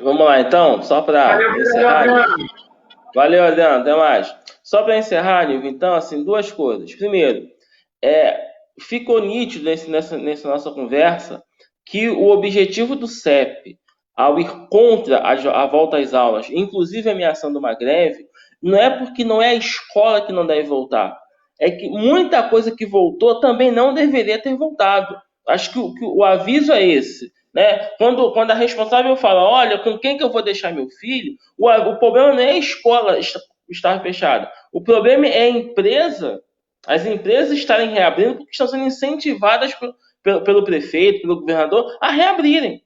Vamos lá, então, só para encerrar. Valeu, Adriano, até mais. Só para encerrar, Nilvio, então, assim, duas coisas. Primeiro, ficou nítido nessa nossa conversa que o objetivo do CEP, ao ir contra a volta às aulas, inclusive ameaçando uma greve, não é porque não é a escola que não deve voltar. É que muita coisa que voltou também não deveria ter voltado. Acho que o aviso é esse. Né? Quando a responsável fala, olha, com quem que eu vou deixar meu filho, o problema não é a escola estar fechada. O problema é a empresa, as empresas estarem reabrindo porque estão sendo incentivadas pelo prefeito, pelo governador, a reabrirem.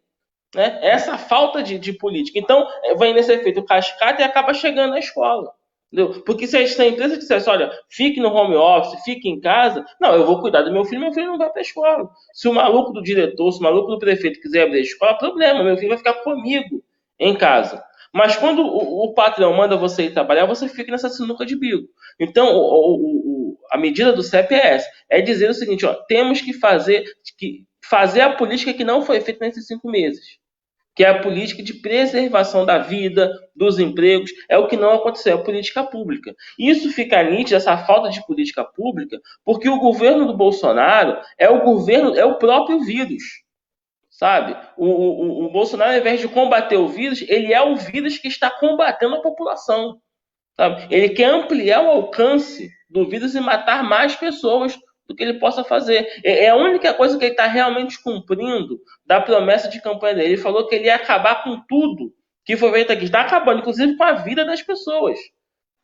Né? Essa falta de política. Então, vai nesse efeito cascata e acaba chegando à escola. Entendeu? Porque se a empresa dissesse, olha, fique no home office, fique em casa, não, eu vou cuidar do meu filho não vai para a escola. Se o maluco do diretor, se o maluco do prefeito quiser abrir a escola, problema, meu filho vai ficar comigo em casa. Mas quando o patrão manda você ir trabalhar, você fica nessa sinuca de bico. Então, a medida do CEP é essa, é dizer o seguinte, ó, temos que fazer a política que não foi feita nesses 5 meses. Que é a política de preservação da vida, dos empregos, é o que não aconteceu, é a política pública. Isso fica nítido, essa falta de política pública, porque o governo do Bolsonaro é o próprio vírus, sabe? O Bolsonaro, ao invés de combater o vírus, ele é o vírus que está combatendo a população, sabe? Ele quer ampliar o alcance do vírus e matar mais pessoas do que ele possa fazer. É a única coisa que ele está realmente cumprindo da promessa de campanha dele. Ele falou que ele ia acabar com tudo que foi feito aqui. Está acabando, inclusive, com a vida das pessoas,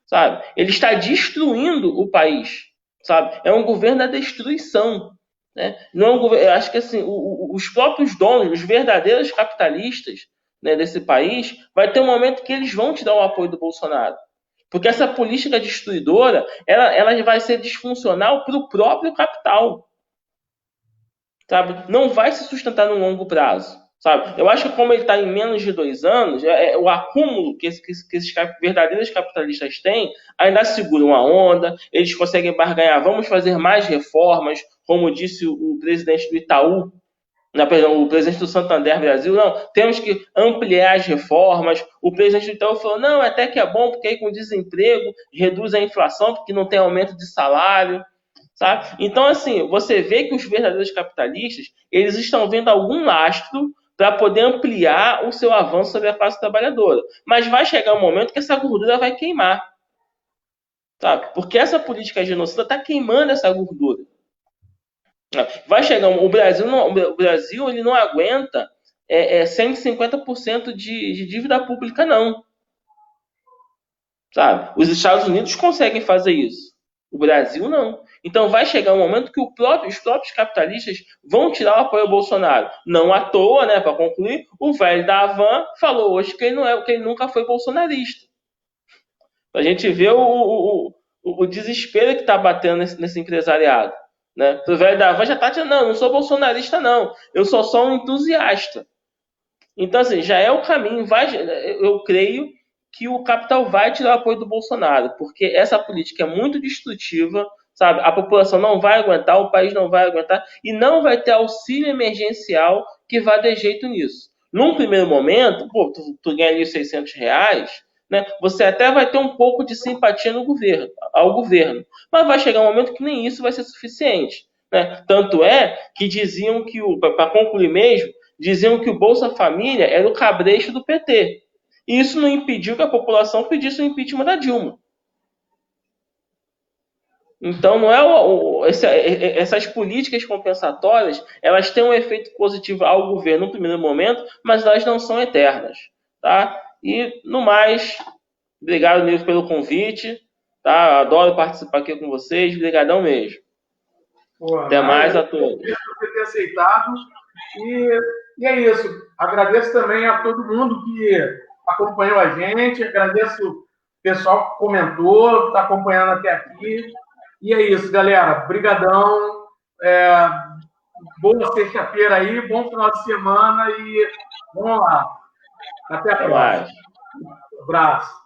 sabe? Ele está destruindo o país, sabe? É um governo da destruição, né? Não é um governo, eu acho que assim, os próprios donos, os verdadeiros capitalistas, né, desse país, vai ter um momento que eles vão tirar o apoio do Bolsonaro. Porque essa política destruidora, ela vai ser disfuncional para o próprio capital. Sabe? Não vai se sustentar no longo prazo. Sabe? Eu acho que como ele está em menos de 2 anos, o acúmulo que esses verdadeiros capitalistas têm ainda seguram a onda, eles conseguem barganhar, vamos fazer mais reformas, como disse o presidente do Itaú, perdão, o presidente do Santander Brasil, não, temos que ampliar as reformas. O presidente do Itaú falou, não, até que é bom, porque aí com desemprego reduz a inflação, porque não tem aumento de salário. Sabe? Então, assim, você vê que os verdadeiros capitalistas, eles estão vendo algum lastro para poder ampliar o seu avanço sobre a classe trabalhadora. Mas vai chegar um momento que essa gordura vai queimar. Sabe? Porque essa política genocida está queimando essa gordura. Vai chegar o Brasil ele não aguenta 150% de dívida pública, não. Sabe? Os Estados Unidos conseguem fazer isso. O Brasil não. Então vai chegar um momento que os próprios capitalistas vão tirar o apoio ao Bolsonaro. Não à toa, né? Para concluir, o velho da Havan falou hoje que ele nunca foi bolsonarista. A gente vê o desespero que está batendo nesse empresariado. Né? O velho da Havan já está dizendo, não sou bolsonarista, não. Eu sou só um entusiasta. Então, assim, já é o caminho. Eu creio que o capital vai tirar o apoio do Bolsonaro, porque essa política é muito destrutiva, sabe? A população não vai aguentar, o país não vai aguentar, e não vai ter auxílio emergencial que vá dar jeito nisso. Num primeiro momento, tu ganha ali os R$600, né? Você até vai ter um pouco de simpatia ao governo, mas vai chegar um momento que nem isso vai ser suficiente. Né? Tanto é que diziam que, para concluir mesmo, diziam que o Bolsa Família era o cabresto do PT. E isso não impediu que a população pedisse o impeachment da Dilma. Então, não é essas políticas compensatórias, elas têm um efeito positivo ao governo no primeiro momento, mas elas não são eternas. Tá? E, no mais, obrigado, Nilson, pelo convite. Tá? Adoro participar aqui com vocês. Obrigadão mesmo. Até mais a todos. Obrigado por ter aceitado. E é isso. Agradeço também a todo mundo que acompanhou a gente. Agradeço o pessoal que comentou, está acompanhando até aqui. E é isso, galera. Brigadão. Boa sexta-feira aí, bom final de semana e vamos lá. Até a próxima. Um abraço.